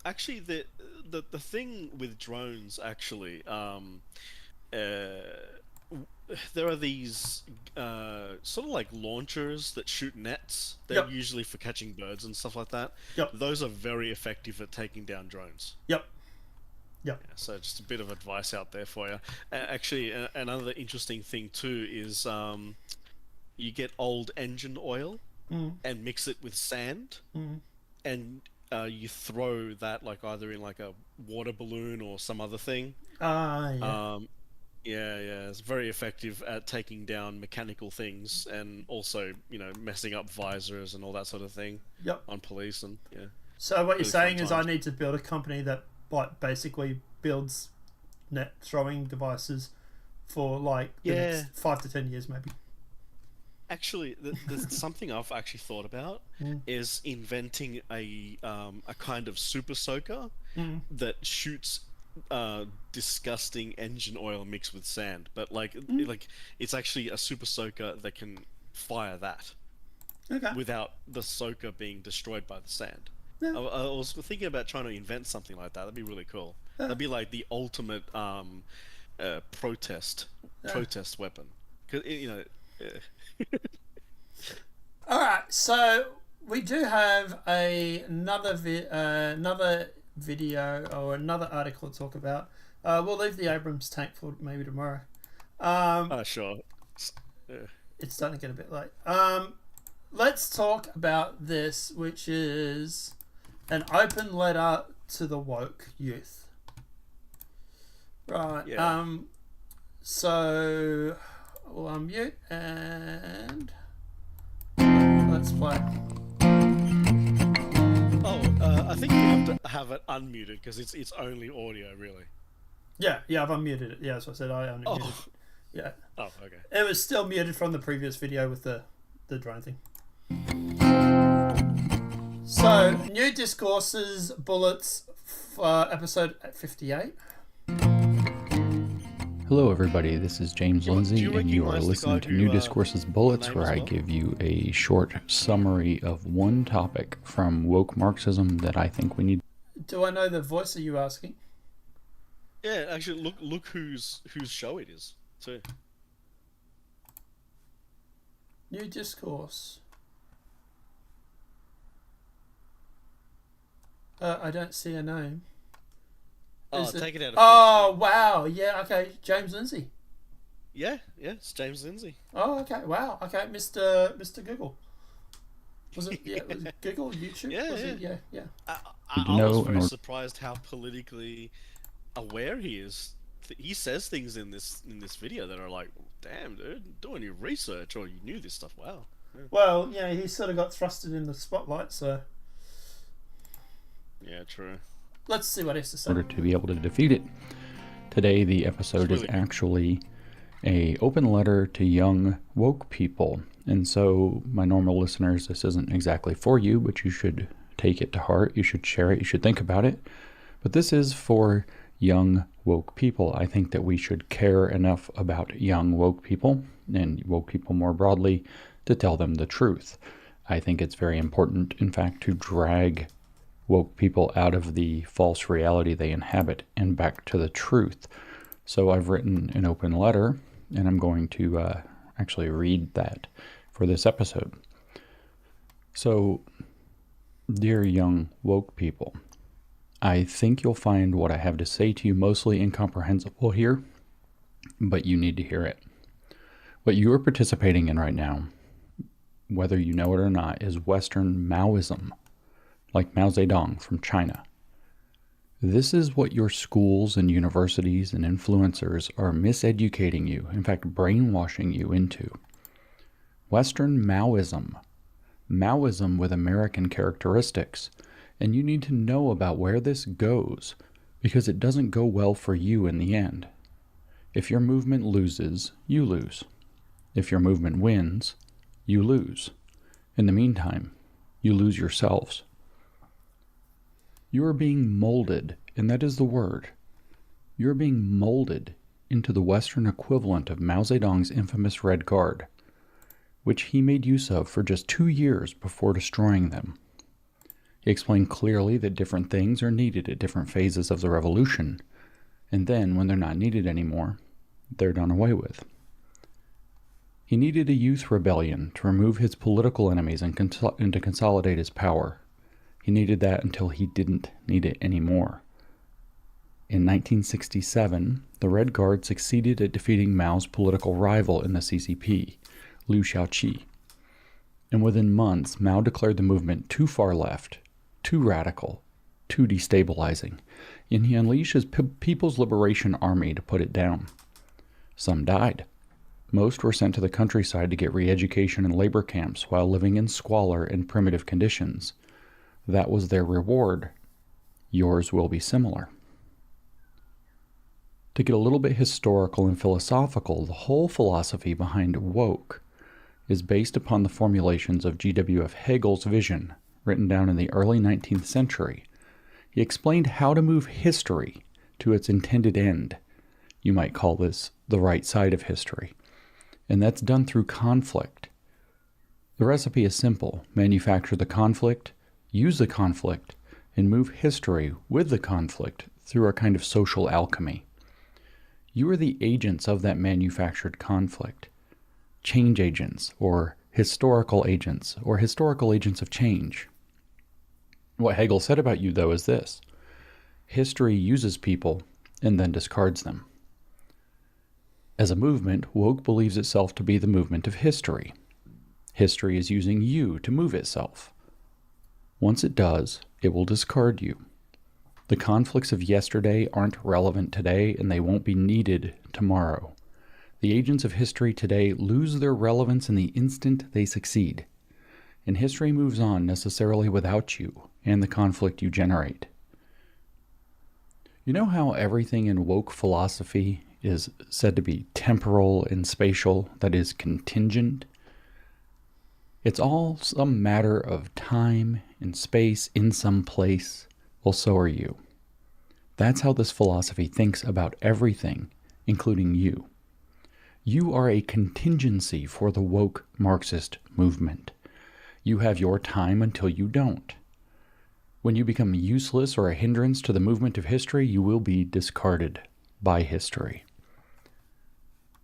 Actually, the thing with drones, actually, there are these sort of like launchers that shoot nets. They're usually for catching birds and stuff like that. Those are very effective at taking down drones. Yep. So just a bit of advice out there for you. Actually, another interesting thing too is you get old engine oil and mix it with sand, and you throw that like either in like a water balloon or some other thing. It's very effective at taking down mechanical things and also, messing up visors and all that sort of thing on police and So what you're saying is I need to build a company that like basically builds net throwing devices for like the next 5 to 10 years maybe. Actually, there's something I've actually thought about is inventing a kind of super soaker that shoots disgusting engine oil mixed with sand, but like it's actually a super soaker that can fire that without the soaker being destroyed by the sand. I was thinking about trying to invent something like that. That'd be really cool. That'd be like the ultimate protest weapon. 'Cause All right, so we do have another video or another article to talk about. We'll leave the Abrams tank for maybe tomorrow. Sure. It's starting to get a bit late. Let's talk about this, which is an open letter to the woke youth. Right. So we'll unmute and let's play. I think you have to have it unmuted because it's only audio, really. Yeah, I've unmuted it. Yeah, as I said, I unmuted it. Yeah. Oh, okay. It was still muted from the previous video with the drone thing. So, new discourses, bullets, episode 58. Hello everybody, this is James Lindsay, and you are listening to New Discourses Bullets, where I give you a short summary of one topic from woke Marxism that I think we need. Do I know the voice? Are you asking? Yeah, actually, look whose show it is, too. New discourse. I don't see a name. Take it out of wow. Yeah, okay. James Lindsay. Yeah, it's James Lindsay. Oh, okay. Wow. Okay, Mr. Google. Was it Google? YouTube? Yeah. I was very surprised how politically aware he is. He says things in this video that are like, damn, dude, doing your research or you knew this stuff. Wow. Yeah. Well, he sort of got thrusted in the spotlight, so. Yeah, true. Let's see what he has to say. In order to be able to defeat it. Today, the episode is actually a open letter to young woke people. And so, my normal listeners, this isn't exactly for you, but you should take it to heart. You should share it. You should think about it. But this is for young woke people. I think that we should care enough about young woke people and woke people more broadly to tell them the truth. I think it's very important, in fact, to drag woke people out of the false reality they inhabit and back to the truth. So I've written an open letter, and I'm going to actually read that for this episode. So, dear young woke people, I think you'll find what I have to say to you mostly incomprehensible here, but you need to hear it. What you are participating in right now, whether you know it or not, is Western Maoism, like Mao Zedong from China. This is what your schools and universities and influencers are miseducating you, in fact, brainwashing you into. Western Maoism. Maoism with American characteristics. And you need to know about where this goes, because it doesn't go well for you in the end. If your movement loses, you lose. If your movement wins, you lose. In the meantime, you lose yourselves. You are being molded, and that is the word. You are being molded into the Western equivalent of Mao Zedong's infamous Red Guard, which he made use of for just 2 years before destroying them. He explained clearly that different things are needed at different phases of the revolution, and then, when they're not needed anymore, they're done away with. He needed a youth rebellion to remove his political enemies and to consolidate his power. He needed that until he didn't need it anymore. In 1967, the Red Guard succeeded at defeating Mao's political rival in the CCP, Liu Shaoqi. And within months, Mao declared the movement too far left, too radical, too destabilizing, and he unleashed his People's Liberation Army to put it down. Some died. Most were sent to the countryside to get re-education in labor camps while living in squalor and primitive conditions. That was their reward. Yours will be similar. To get a little bit historical and philosophical, the whole philosophy behind woke is based upon the formulations of G.W.F. Hegel's vision, written down in the early 19th century. He explained how to move history to its intended end. You might call this the right side of history. And that's done through conflict. The recipe is simple. Manufacture the conflict, use the conflict, and move history with the conflict through a kind of social alchemy. You are the agents of that manufactured conflict. Change agents, or historical agents of change. What Hegel said about you, though, is this: history uses people and then discards them. As a movement, woke believes itself to be the movement of history. History is using you to move itself. Once it does, it will discard you. The conflicts of yesterday aren't relevant today, and they won't be needed tomorrow. The agents of history today lose their relevance in the instant they succeed, and history moves on necessarily without you and the conflict you generate. You know how everything in woke philosophy is said to be temporal and spatial, that is, contingent? It's all some matter of time and space in some place. Well, so are you. That's how this philosophy thinks about everything, including you. You are a contingency for the woke Marxist movement. You have your time until you don't. When you become useless or a hindrance to the movement of history, you will be discarded by history.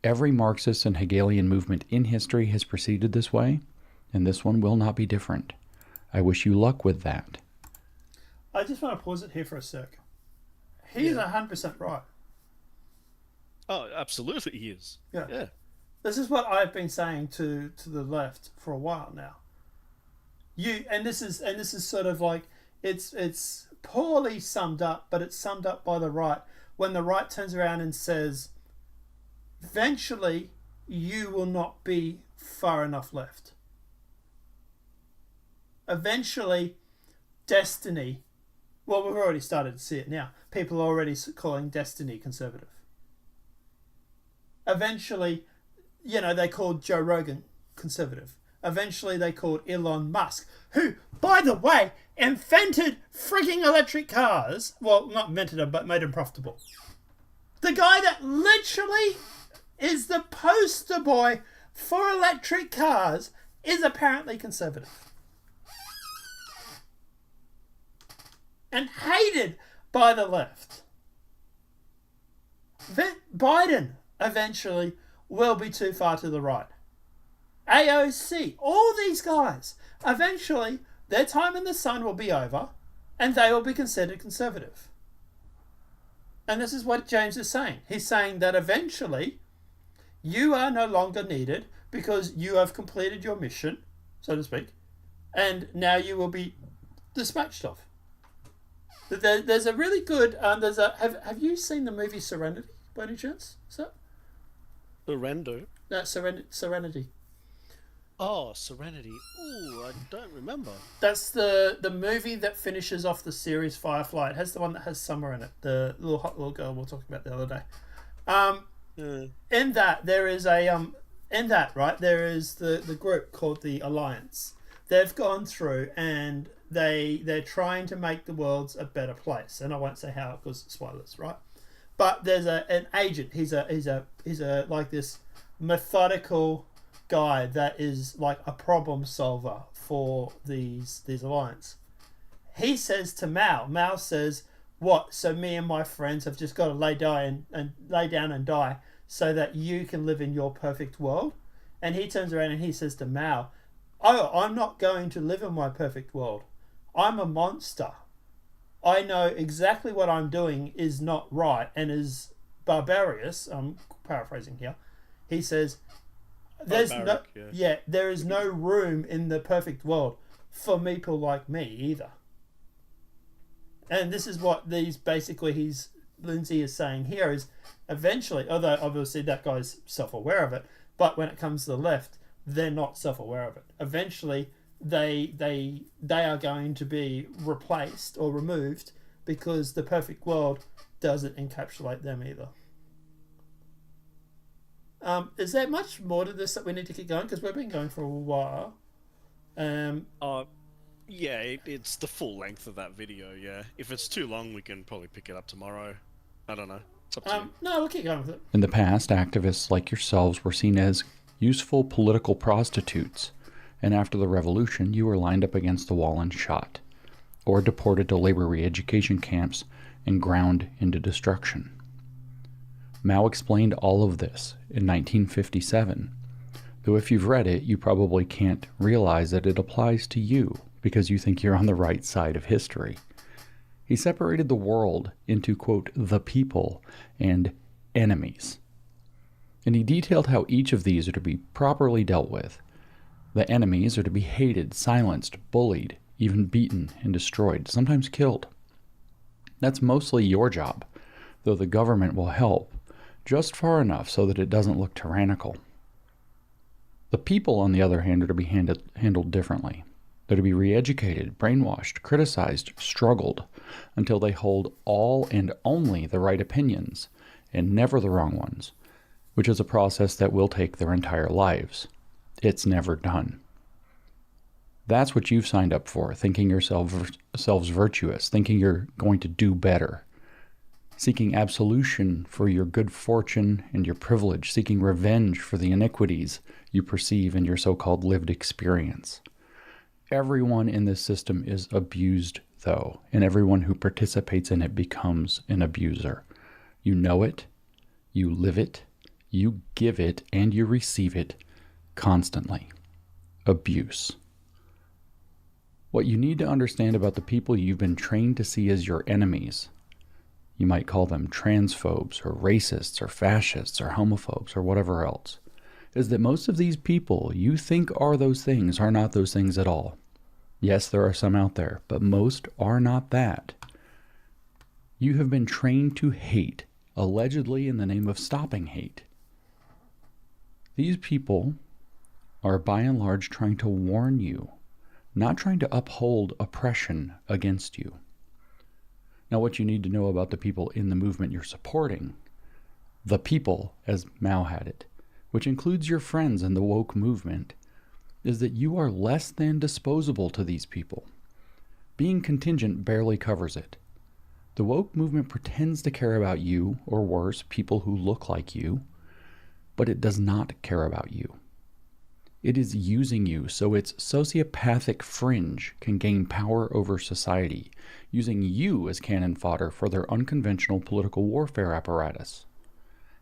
Every Marxist and Hegelian movement in history has proceeded this way, and this one will not be different. I wish you luck with that. I just want to pause it here for a sec. He's 100% right. Oh, absolutely he is. Yeah. This is what I've been saying to the left for a while now. This is sort of like it's poorly summed up, but it's summed up by the right when the right turns around and says, eventually you will not be far enough left. Eventually, destiny. Well, we've already started to see it now. People are already calling destiny conservative. Eventually, they called Joe Rogan conservative. Eventually, they called Elon Musk, who, by the way, invented frigging electric cars. Well, not invented them, but made them profitable. The guy that literally is the poster boy for electric cars is apparently conservative. And hated by the left. Biden eventually will be too far to the right. AOC, all these guys, eventually their time in the sun will be over and they will be considered conservative. And this is what James is saying. He's saying that eventually you are no longer needed because you have completed your mission, so to speak, and now you will be dispatched of. There's a really good have you seen the movie Serenity by any chance? Surrender? No, Serenity. Oh, Serenity. Ooh, I don't remember. That's the movie that finishes off the series Firefly. It has the one that has Summer in it, the hot little girl we were talking about the other day. In that there is there is the group called the Alliance. They've gone through and they're trying to make the world a better place, and I won't say how because spoilers, right? But there's an agent. He's a like this methodical guy that is like a problem solver for these Alliance. He says to Mao says, "What? So me and my friends have just got to lay down and die so that you can live in your perfect world?" And he turns around and he says to Mao, "Oh, I'm not going to live in my perfect world. I'm a monster. I know exactly what I'm doing is not right and is barbarous." I'm paraphrasing here. He says, there is no room in the perfect world for people like me either. And this is what Lindsay is saying here is eventually, although obviously that guy's self-aware of it, but when it comes to the left, they're not self-aware of it. Eventually, they are going to be replaced or removed because the perfect world doesn't encapsulate them either. Is there much more to this that we need to keep going? Because we've been going for a while. Yeah, it's the full length of that video, yeah. If it's too long, we can probably pick it up tomorrow. I don't know. It's up to you. No, we'll keep going with it. In the past, activists like yourselves were seen as useful political prostitutes, and after the revolution, you were lined up against the wall and shot, or deported to labor re-education camps and ground into destruction. Mao explained all of this in 1957, though if you've read it, you probably can't realize that it applies to you because you think you're on the right side of history. He separated the world into, quote, the people and enemies. And he detailed how each of these are to be properly dealt with. The enemies are to be hated, silenced, bullied, even beaten and destroyed, sometimes killed. That's mostly your job, though the government will help, just far enough so that it doesn't look tyrannical. The people, on the other hand, are to be handled differently. They're to be re-educated, brainwashed, criticized, struggled, until they hold all and only the right opinions, and never the wrong ones, which is a process that will take their entire lives. It's never done. That's what you've signed up for, thinking yourselves virtuous, thinking you're going to do better, seeking absolution for your good fortune and your privilege, seeking revenge for the iniquities you perceive in your so-called lived experience. Everyone in this system is abused, though, and everyone who participates in it becomes an abuser. You know it, you live it, you give it, and you receive it constantly. Abuse. What you need to understand about the people you've been trained to see as your enemies, you might call them transphobes or racists or fascists or homophobes or whatever else, is that most of these people you think are those things are not those things at all. Yes, there are some out there, but most are not that. You have been trained to hate, allegedly in the name of stopping hate. These people are by and large trying to warn you, not trying to uphold oppression against you. Now, what you need to know about the people in the movement you're supporting, the people, as Mao had it, which includes your friends in the woke movement, is that you are less than disposable to these people. Being contingent barely covers it. The woke movement pretends to care about you, or worse, people who look like you, but it does not care about you. It is using you so its sociopathic fringe can gain power over society, using you as cannon fodder for their unconventional political warfare apparatus.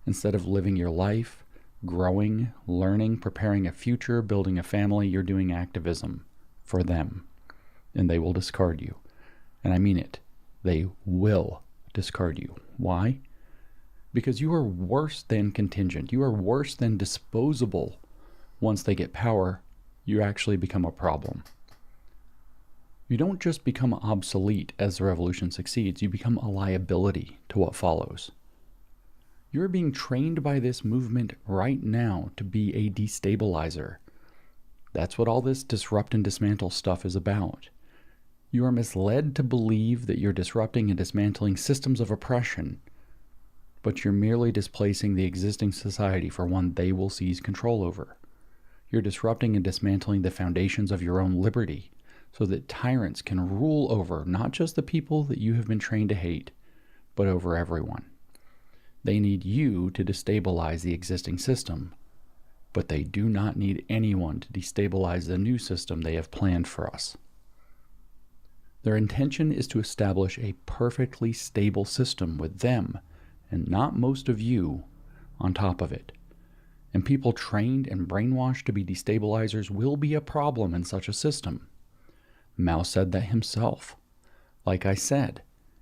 Instead of living your life, growing, learning, preparing a future, building a family, you're doing activism for them, and they will discard you. And I mean it. They will discard you. Why? Because you are worse than contingent. You are worse than disposable. Once they get power, you actually become a problem. You don't just become obsolete as the revolution succeeds, you become a liability to what follows. You're being trained by this movement right now to be a destabilizer. That's what all this disrupt and dismantle stuff is about. You are misled to believe that you're disrupting and dismantling systems of oppression, but you're merely displacing the existing society for one they will seize control over. You're disrupting and dismantling the foundations of your own liberty so that tyrants can rule over not just the people that you have been trained to hate, but over everyone. They need you to destabilize the existing system, but they do not need anyone to destabilize the new system they have planned for us. Their intention is to establish a perfectly stable system with them, and not most of you, on top of it. And people trained and brainwashed to be destabilizers will be a problem in such a system. Mao said that himself. Like I said,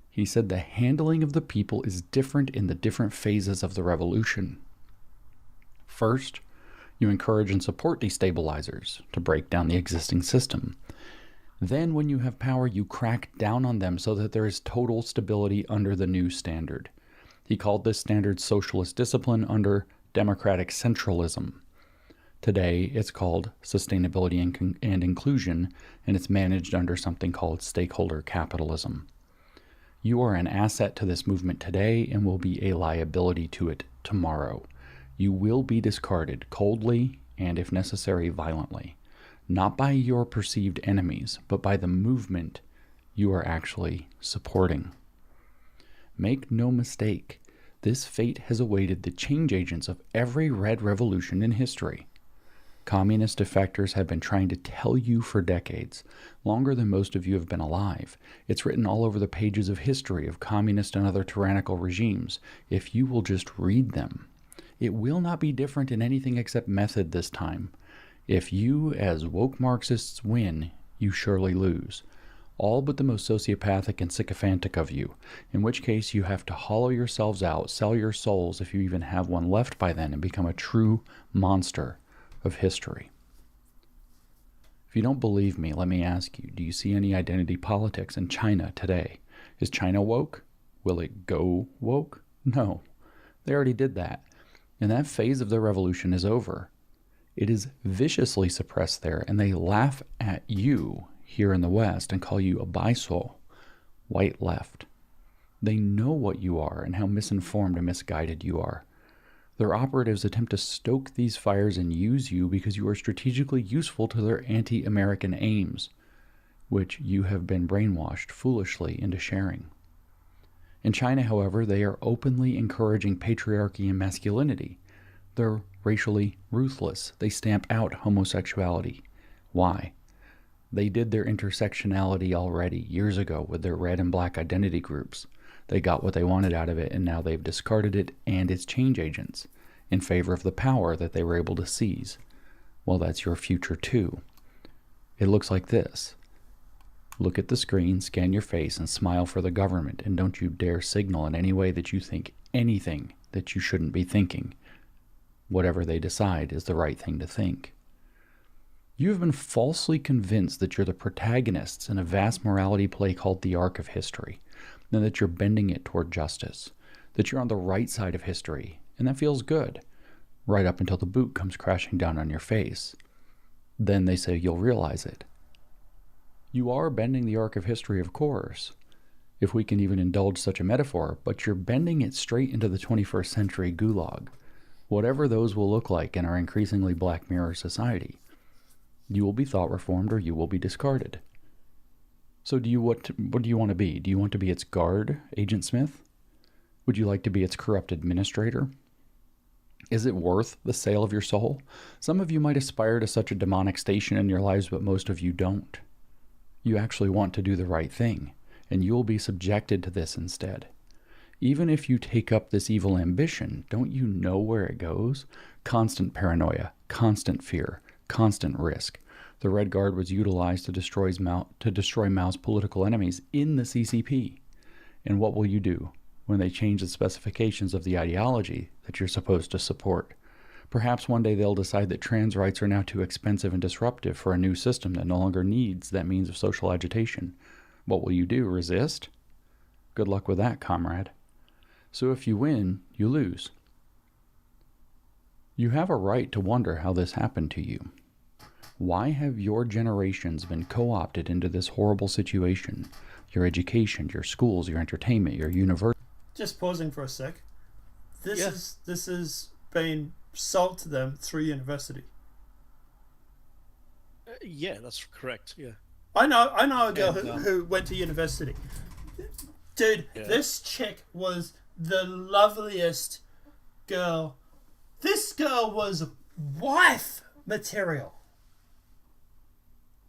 he said the handling of the people is different in the different phases of the revolution. First, you encourage and support destabilizers to break down the existing system. Then, when you have power, you crack down on them so that there is total stability under the new standard. He called this standard socialist discipline under democratic centralism. Today, it's called sustainability and inclusion, and it's managed under something called stakeholder capitalism. You are an asset to this movement today and will be a liability to it tomorrow. You will be discarded coldly and, if necessary, violently. Not by your perceived enemies, but by the movement you are actually supporting. Make no mistake, this fate has awaited the change agents of every red revolution in history. Communist defectors have been trying to tell you for decades, longer than most of you have been alive. It's written all over the pages of history of communist and other tyrannical regimes, if you will just read them. It will not be different in anything except method this time. If you, as woke Marxists, win, you surely lose. All but the most sociopathic and sycophantic of you, in which case you have to hollow yourselves out, sell your souls if you even have one left by then, and become a true monster of history. If you don't believe me, let me ask you, do you see any identity politics in China today? Is China woke? Will it go woke? No. They already did that. And that phase of the revolution is over. It is viciously suppressed there, and they laugh at you here in the West and call you a bisexual, white left. They know what you are and how misinformed and misguided you are. Their operatives attempt to stoke these fires and use you because you are strategically useful to their anti-American aims, which you have been brainwashed foolishly into sharing. In China, however, they are openly encouraging patriarchy and masculinity. They're racially ruthless. They stamp out homosexuality. Why? They did their intersectionality already years ago with their red and black identity groups. They got what they wanted out of it, and now they've discarded it and its change agents in favor of the power that they were able to seize. Well, that's your future too. It looks like this. Look at the screen, scan your face, and smile for the government, and don't you dare signal in any way that you think anything that you shouldn't be thinking. Whatever they decide is the right thing to think. You have been falsely convinced that you're the protagonists in a vast morality play called the arc of history, and that you're bending it toward justice, that you're on the right side of history, and that feels good, right up until the boot comes crashing down on your face. Then they say you'll realize it. You are bending the arc of history, of course, if we can even indulge such a metaphor, but you're bending it straight into the 21st century gulag, whatever those will look like in our increasingly Black Mirror society. You will be thought reformed or you will be discarded. So what do you want to be? Do you want to be its guard, Agent Smith? Would you like to be its corrupt administrator? Is it worth the sale of your soul? Some of you might aspire to such a demonic station in your lives, but most of you don't. You actually want to do the right thing, and you will be subjected to this instead. Even if you take up this evil ambition, don't you know where it goes? Constant paranoia, constant fear, constant risk. The Red Guard was utilized to destroy Mao's political enemies in the CCP. And what will you do when they change the specifications of the ideology that you're supposed to support? Perhaps one day they'll decide that trans rights are now too expensive and disruptive for a new system that no longer needs that means of social agitation. What will you do? Resist? Good luck with that, comrade. So if you win, you lose. You have a right to wonder how this happened to you. Why have your generations been co-opted into this horrible situation? Your education, your schools, your entertainment, your university. Just pausing for a sec. This is being sold to them through university. Yeah, that's correct. Yeah. I know a girl who went to university. Dude, this chick was the loveliest girl. This girl was wife material.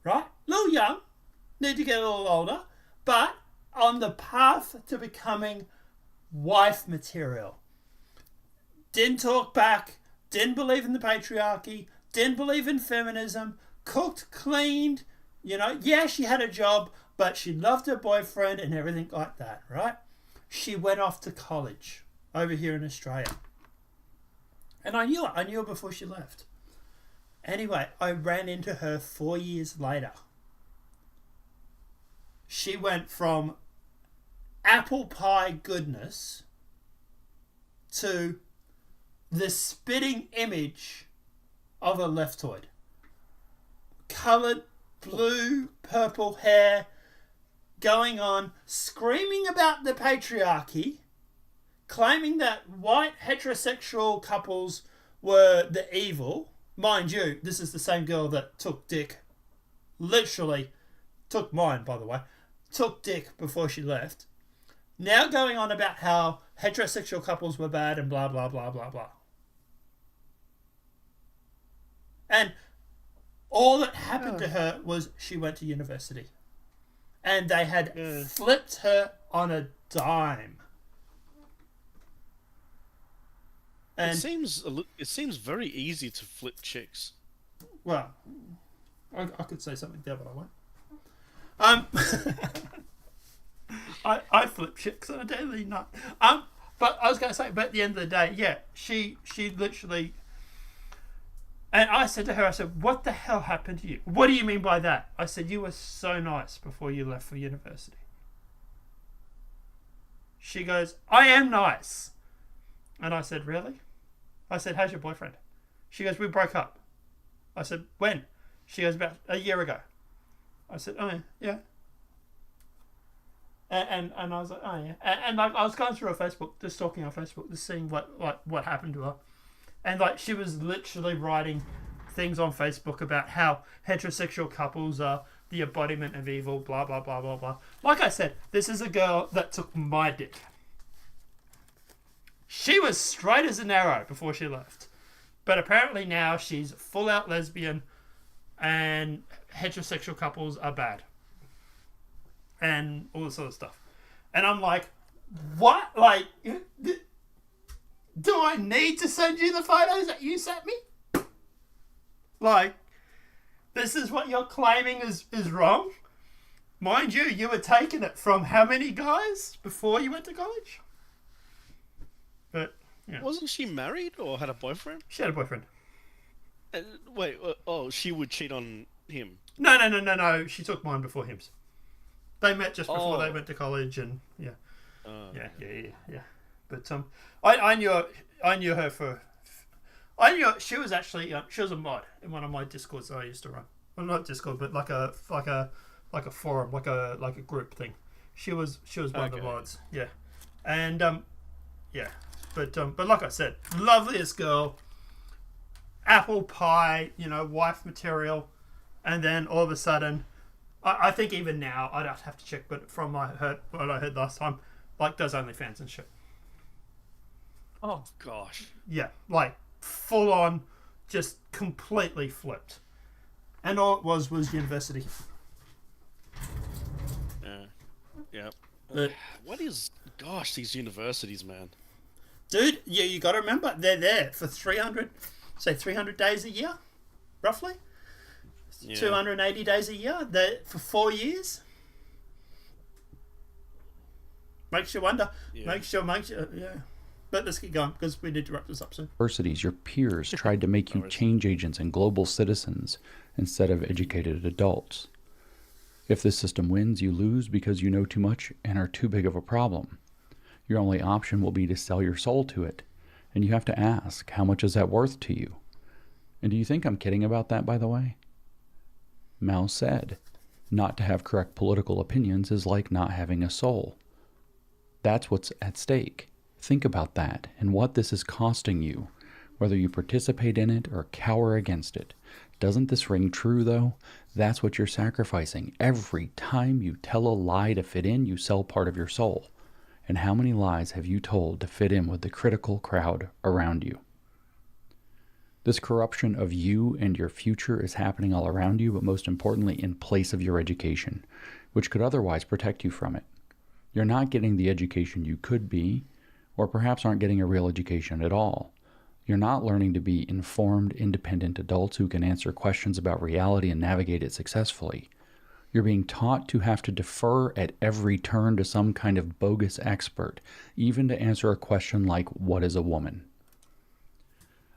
Right? A little young, need to get a little older, but on the path to becoming wife material. Didn't talk back, didn't believe in the patriarchy, didn't believe in feminism, cooked, cleaned, yeah, she had a job, but she loved her boyfriend and everything like that, right? She went off to college over here in Australia. And I knew her before she left. Anyway, I ran into her 4 years later. She went from apple pie goodness to the spitting image of a leftoid. Coloured blue, purple hair, going on, screaming about the patriarchy, claiming that white heterosexual couples were the evil. Mind you, this is the same girl that took dick, literally took mine, by the way, took dick before she left. Now going on about how heterosexual couples were bad and blah, blah, blah, blah, blah. And all that happened to her was she went to university. And they had flipped her on a dime. And it seems very easy to flip chicks. Well, I could say something there, but I won't. I flip chicks on a daily night. But I was going to say, but at the end of the day, yeah, she literally. And I said to her, I said, "What the hell happened to you? What do you mean by that?" I said, "You were so nice before you left for university." She goes, "I am nice." And I said, "Really?" I said, "How's your boyfriend?" She goes, "We broke up." I said, "When?" She goes, "About a year ago." I said, "Oh, yeah." And I was like, "Oh, yeah." And I was going through her Facebook, just stalking her Facebook, just seeing what happened to her. And she was literally writing things on Facebook about how heterosexual couples are the embodiment of evil, blah, blah, blah, blah, blah. Like I said, this is a girl that took my dick. She was straight as an arrow before she left. But apparently now she's full out lesbian and heterosexual couples are bad. And all this sort of stuff. And I'm like, what? Do I need to send you the photos that you sent me? This is what you're claiming is wrong? Mind you, you were taking it from how many guys before you went to college? But, yeah. Wasn't she married or had a boyfriend? She had a boyfriend. Wait, she would cheat on him? No. She took mine before him. They met just before they went to college, and yeah. Yeah. But I knew her for. I knew she was actually she was a mod in one of my Discords that I used to run. Well, not Discord, but like a forum, like a group thing. She was one of the mods, yeah. And yeah, but like I said, loveliest girl, apple pie, wife material, and then all of a sudden, I think even now I'd have to check, but from what I heard last time, does OnlyFans and shit. Oh gosh. Yeah, full on, just completely flipped, and all it was university. Yeah. But these universities, man. Dude, you got to remember they're there for 300 days a year, roughly. Yeah. 280 days a year for 4 years. Makes you wonder. Yeah. Makes you, yeah. But let's get going because we need to wrap this up soon. Universities, your peers tried to make you change agents and global citizens instead of educated adults. If this system wins, you lose because you know too much and are too big of a problem. Your only option will be to sell your soul to it. And you have to ask, how much is that worth to you? And do you think I'm kidding about that, by the way? Mao said, not to have correct political opinions is like not having a soul. That's what's at stake. Think about that and what this is costing you, whether you participate in it or cower against it. Doesn't this ring true, though? That's what you're sacrificing. Every time you tell a lie to fit in, you sell part of your soul. And how many lies have you told to fit in with the critical crowd around you? This corruption of you and your future is happening all around you, but most importantly, in place of your education, which could otherwise protect you from it. You're not getting the education you could be, or perhaps aren't getting a real education at all. You're not learning to be informed, independent adults who can answer questions about reality and navigate it successfully. You're being taught to have to defer at every turn to some kind of bogus expert, even to answer a question like, what is a woman?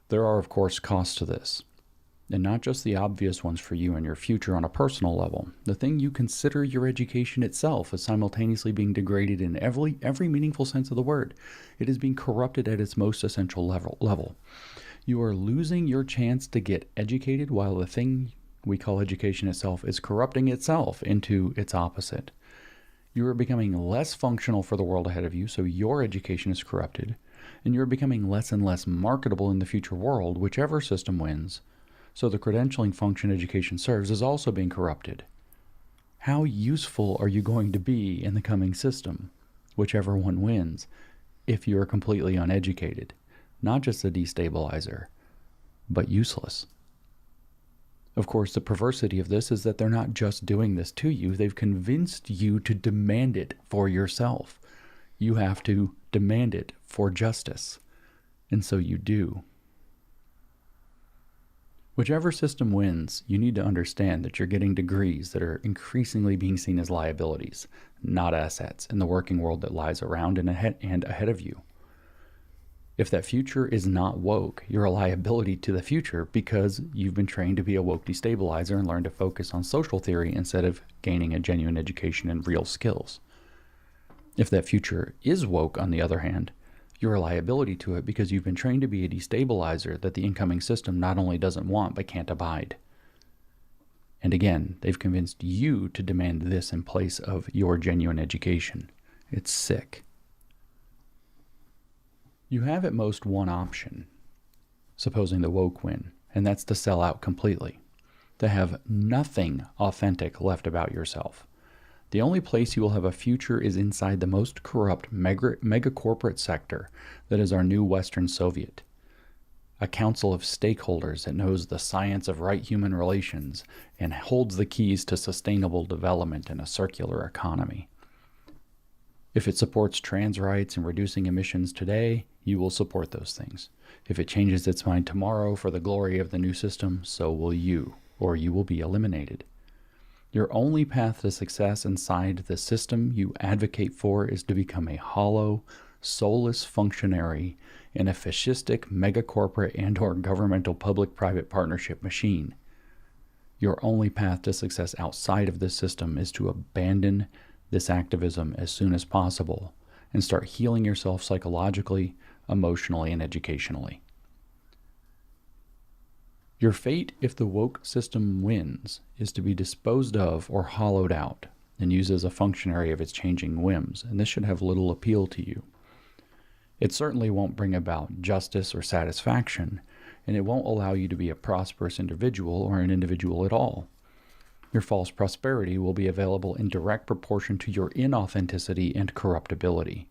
There are, of course, costs to this, and not just the obvious ones for you and your future on a personal level. The thing you consider your education itself is simultaneously being degraded in every meaningful sense of the word. It is being corrupted at its most essential level. You are losing your chance to get educated while the thing we call education itself is corrupting itself into its opposite. You are becoming less functional for the world ahead of you, so your education is corrupted, and you're becoming less and less marketable in the future world, whichever system wins. So the credentialing function education serves is also being corrupted. How useful are you going to be in the coming system, whichever one wins, if you are completely uneducated? Not just a destabilizer, but useless. Of course, the perversity of this is that they're not just doing this to you, they've convinced you to demand it for yourself. You have to demand it for justice, and so you do. Whichever system wins, you need to understand that you're getting degrees that are increasingly being seen as liabilities, not assets, in the working world that lies around and ahead of you. If that future is not woke, you're a liability to the future because you've been trained to be a woke destabilizer and learn to focus on social theory instead of gaining a genuine education and real skills. If that future is woke, on the other hand, you're a liability to it because you've been trained to be a destabilizer that the incoming system not only doesn't want but can't abide. And again, they've convinced you to demand this in place of your genuine education. It's sick. You have at most one option, supposing the woke win, and that's to sell out completely, to have nothing authentic left about yourself. The only place you will have a future is inside the most corrupt mega corporate sector that is our new Western Soviet. A council of stakeholders that knows the science of right human relations and holds the keys to sustainable development in a circular economy. If it supports trans rights and reducing emissions today, you will support those things. If it changes its mind tomorrow for the glory of the new system, so will you, or you will be eliminated. Your only path to success inside the system you advocate for is to become a hollow, soulless functionary in a fascistic megacorporate and/or governmental public-private partnership machine. Your only path to success outside of this system is to abandon this activism as soon as possible and start healing yourself psychologically, emotionally, and educationally. Your fate, if the woke system wins, is to be disposed of or hollowed out and used as a functionary of its changing whims, and this should have little appeal to you. It certainly won't bring about justice or satisfaction, and it won't allow you to be a prosperous individual or an individual at all. Your false prosperity will be available in direct proportion to your inauthenticity and corruptibility,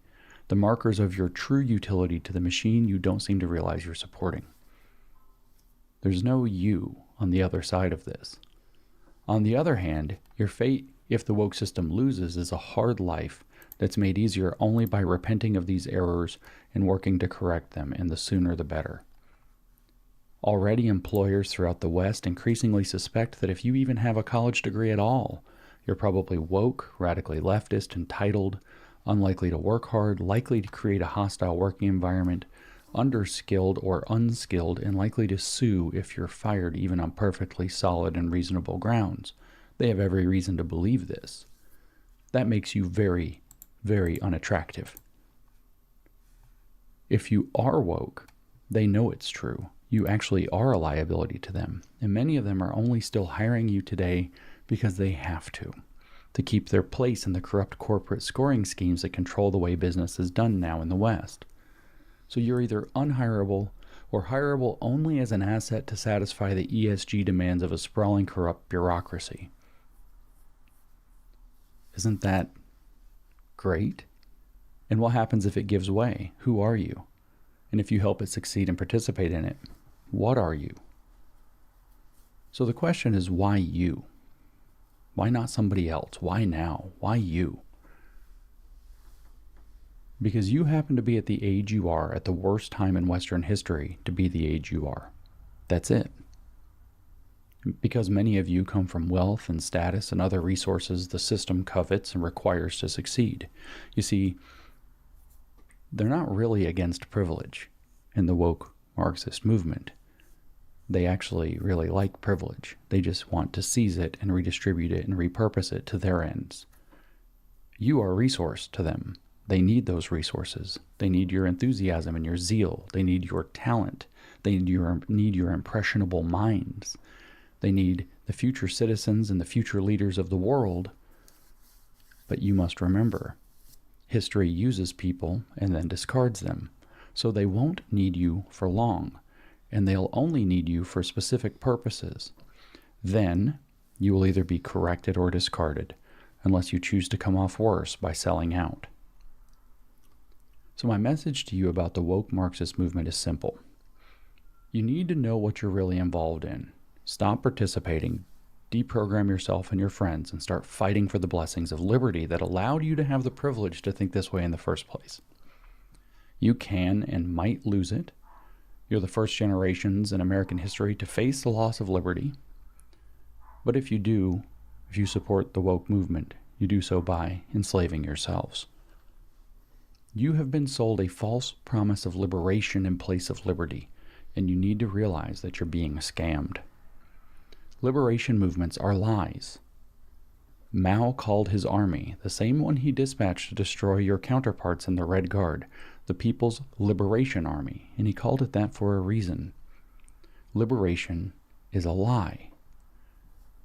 the markers of your true utility to the machine you don't seem to realize you're supporting. There's no you on the other side of this. On the other hand, your fate, if the woke system loses, is a hard life that's made easier only by repenting of these errors and working to correct them, and the sooner the better. Already, employers throughout the West increasingly suspect that if you even have a college degree at all, you're probably woke, radically leftist, entitled, unlikely to work hard, likely to create a hostile working environment, underskilled or unskilled, and likely to sue if you're fired even on perfectly solid and reasonable grounds. They have every reason to believe this. That makes you very, very unattractive. If you are woke, they know it's true. You actually are a liability to them, and many of them are only still hiring you today because they have to keep their place in the corrupt corporate scoring schemes that control the way business is done now in the West. So you're either unhirable or hireable only as an asset to satisfy the ESG demands of a sprawling corrupt bureaucracy. Isn't that great? And what happens if it gives way? Who are you? And if you help it succeed and participate in it, what are you? So the question is, why you? Why not somebody else? Why now? Why you? Because you happen to be at the age you are at the worst time in Western history to be the age you are. That's it. Because many of you come from wealth and status and other resources the system covets and requires to succeed. You see, they're not really against privilege in the woke Marxist movement. They actually really like privilege. They just want to seize it and redistribute it and repurpose it to their ends. You are a resource to them. They need those resources. They need your enthusiasm and your zeal. They need your talent. They need your impressionable minds. They need the future citizens and the future leaders of the world. But you must remember, history uses people and then discards them. So they won't need you for long, and they'll only need you for specific purposes. Then you will either be corrected or discarded, unless you choose to come off worse by selling out. So my message to you about the woke Marxist movement is simple. You need to know what you're really involved in. Stop participating, deprogram yourself and your friends, and start fighting for the blessings of liberty that allowed you to have the privilege to think this way in the first place. You can and might lose it. You're the first generations in American history to face the loss of liberty. But if you do, if you support the woke movement, you do so by enslaving yourselves. You have been sold a false promise of liberation in place of liberty, and you need to realize that you're being scammed. Liberation movements are lies. Mao called his army, the same one he dispatched to destroy your counterparts in the Red Guard, the People's Liberation Army, and he called it that for a reason. Liberation is a lie.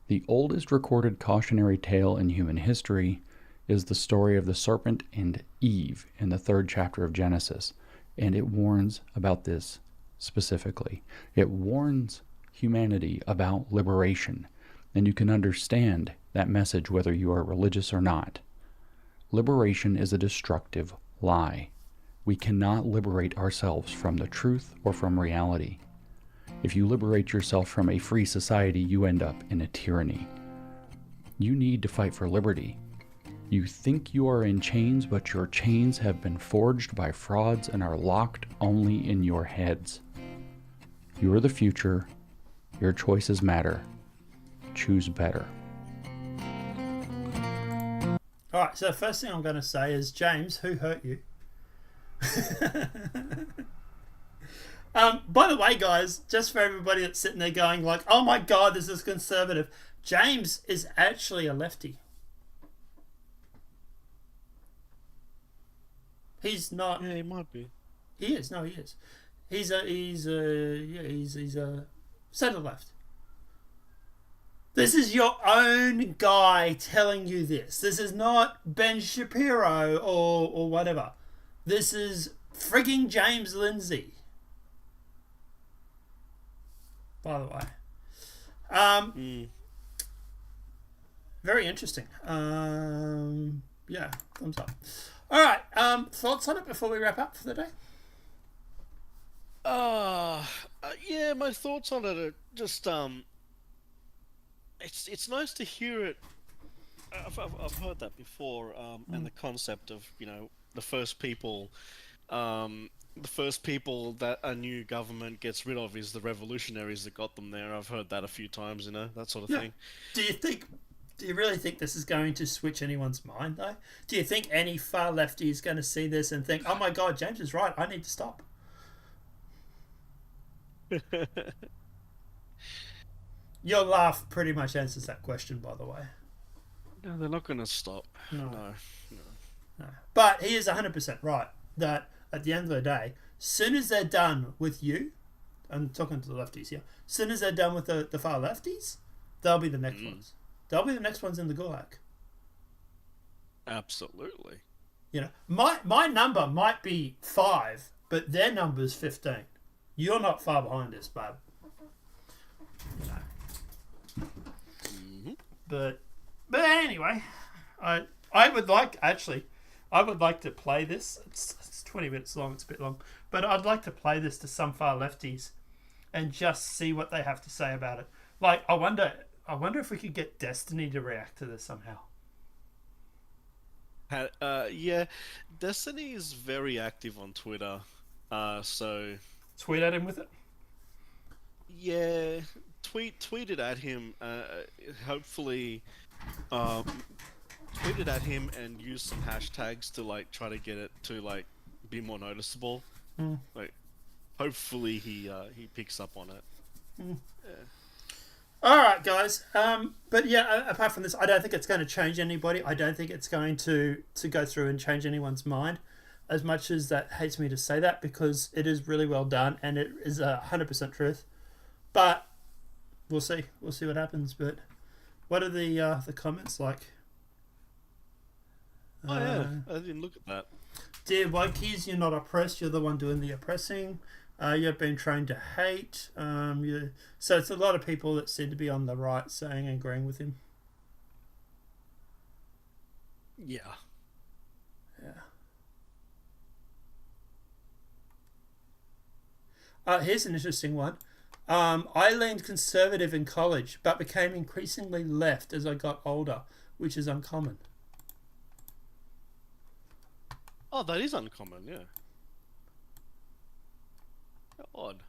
The oldest recorded cautionary tale in human history is the story of the serpent and Eve in the 3rd chapter of Genesis, and it warns about this specifically. It warns humanity about liberation, and you can understand that message whether you are religious or not. Liberation is a destructive lie. We cannot liberate ourselves from the truth or from reality. If you liberate yourself from a free society, you end up in a tyranny. You need to fight for liberty. You think you are in chains, but your chains have been forged by frauds and are locked only in your heads. You are the future. Your choices matter. Choose better. Alright, so the first thing I'm going to say is, James, who hurt you? By the way, guys, just for everybody that's sitting there going like, oh my god, this is conservative, James is actually a lefty. He's not. Yeah, he might be. He is. No, he is. He's a centre left. This is your own guy telling you this. This is not Ben Shapiro or whatever. This is frigging James Lindsay. By the way. Very interesting. Yeah, thumbs up. Alright, thoughts on it before we wrap up for the day? Yeah, my thoughts on it are just, it's nice to hear it. I've heard that before, and the concept of, the first people, the first people that a new government gets rid of is the revolutionaries that got them there. I've heard that a few times, that sort of thing. Do you really think this is going to switch anyone's mind, though? Do you think any far lefty is going to see this and think, oh my God, James is right, I need to stop? Your laugh pretty much answers that question, by the way. No, they're not going to stop. No. No. But he is 100% right that at the end of the day, soon as they're done with you, I'm talking to the lefties here, soon as they're done with the far lefties, they'll be the next ones. They'll be the next ones in the gulag. Absolutely. My number might be 5, but their number's 15. You're not far behind us, bud. But anyway, I would like to play this. It's 20 minutes long. It's a bit long, but I'd like to play this to some far lefties and just see what they have to say about it. Like, I wonder if we could get Destiny to react to this somehow. Yeah, Destiny is very active on Twitter, so tweet at him with it. Yeah, tweet it at him. Hopefully, tweet it at him and use some hashtags to try to get it to be more noticeable. Hopefully he picks up on it. Yeah. All right, guys. But yeah, apart from this, I don't think it's going to change anybody. I don't think it's going to go through and change anyone's mind. As much as that hates me to say that, because it is really well done and it is 100% truth. But we'll see. We'll see what happens. But what are the comments like? Oh yeah, I didn't look at that. Dear wokies, you're not oppressed. You're the one doing the oppressing. You've been trained to hate. So it's a lot of people that seem to be on the right saying and agreeing with him. Yeah. Here's an interesting one. I leaned conservative in college, but became increasingly left as I got older, which is uncommon. Oh, that is uncommon, yeah. Odd.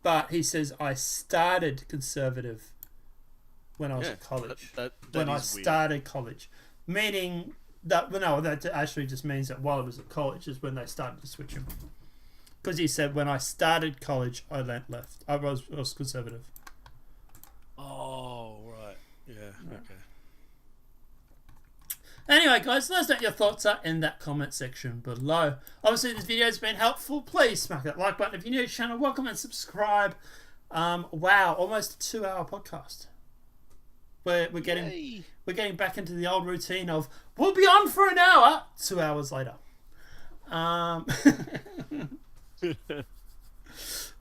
But he says, I started conservative when I was at college. That when I is started college. Meaning that, that actually just means that while I was at college is when they started to switch him. Because he said, when I started college, I went left. I was conservative. Oh, right. Yeah, okay. Anyway, guys, let us know what your thoughts are in that comment section below. Obviously, this video has been helpful. Please smack that like button. If you're new to the channel, welcome and subscribe. Wow, almost a 2-hour podcast. We're getting back into the old routine of we'll be on for an hour. 2 hours later. But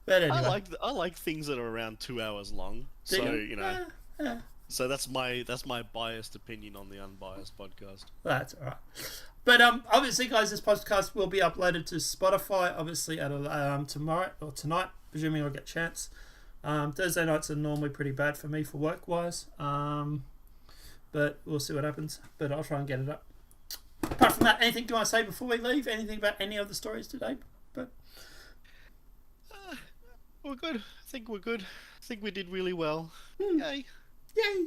anyway. I like things that are around 2 hours long. So So that's my biased opinion on the Unbiased podcast. That's all right. But obviously, guys, this podcast will be uploaded to Spotify. Obviously, at tomorrow or tonight, presuming I get a chance. Thursday nights are normally pretty bad for me for work wise. But we'll see what happens. But I'll try and get it up. Apart from that, anything do you want to say before we leave? Anything about any of the stories today? But we're good. I think we're good. I think we did really well. Yay. Yay!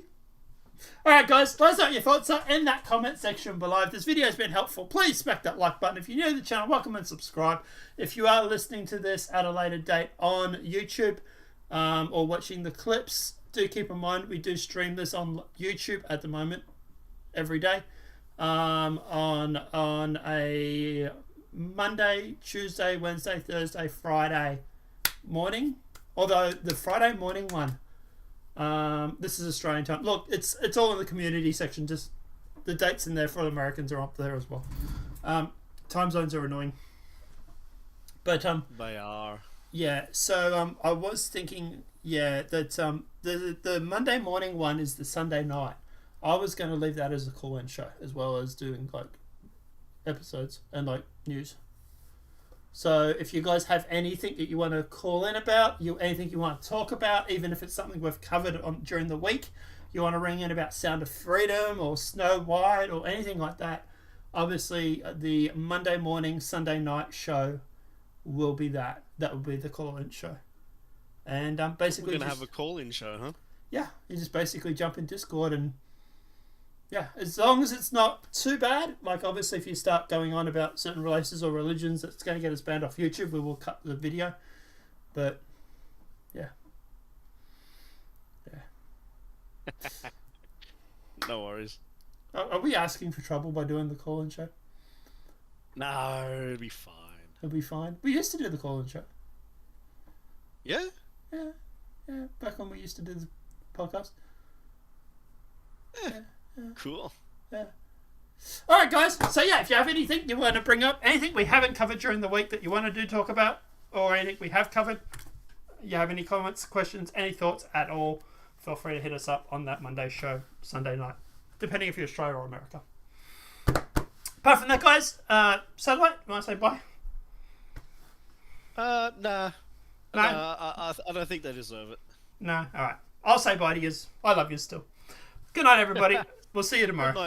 Alright guys, let us know what your thoughts are in that comment section below. If this video has been helpful, please smack that like button. If you're new to the channel, welcome and subscribe. If you are listening to this at a later date on YouTube or watching the clips, do keep in mind we do stream this on YouTube at the moment every day on a Monday, Tuesday, Wednesday, Thursday, Friday morning. Although the Friday morning one, this is Australian time. Look, it's all in the community section. Just the dates in there for the Americans are up there as well. Time zones are annoying, but they are. Yeah. So I was thinking, that the Monday morning one is the Sunday night. I was going to leave that as a call-in show as well as doing episodes and news. So if you guys have anything that you want to call in about, anything you want to talk about, even if it's something we've covered during the week, you want to ring in about Sound of Freedom or Snow White or anything like that, obviously the Monday morning, Sunday night show will be that. That will be the call-in show. And We're basically gonna have a call-in show, huh? yeah, you just basically jump in Discord and yeah, as long as it's not too bad. Like obviously, if you start going on about certain races or religions, that's going to get us banned off YouTube. We will cut the video, but yeah. No worries. Are we asking for trouble by doing the call-in show? No, it'll be fine. It'll be fine. We used to do the call-in show. Yeah? Yeah. Back when we used to do the podcast. Yeah. Cool. Yeah. All right, guys. So yeah, if you have anything you want to bring up, anything we haven't covered during the week that you want to talk about, or anything we have covered, you have any comments, questions, any thoughts at all, feel free to hit us up on that Monday show, Sunday night, depending if you're Australia or America. Apart from that, guys, Satellite, you want to say bye? Nah. No? I don't think they deserve it. No? All right. I'll say bye to yous. I love you still. Good night, everybody. We'll see you tomorrow. Good night.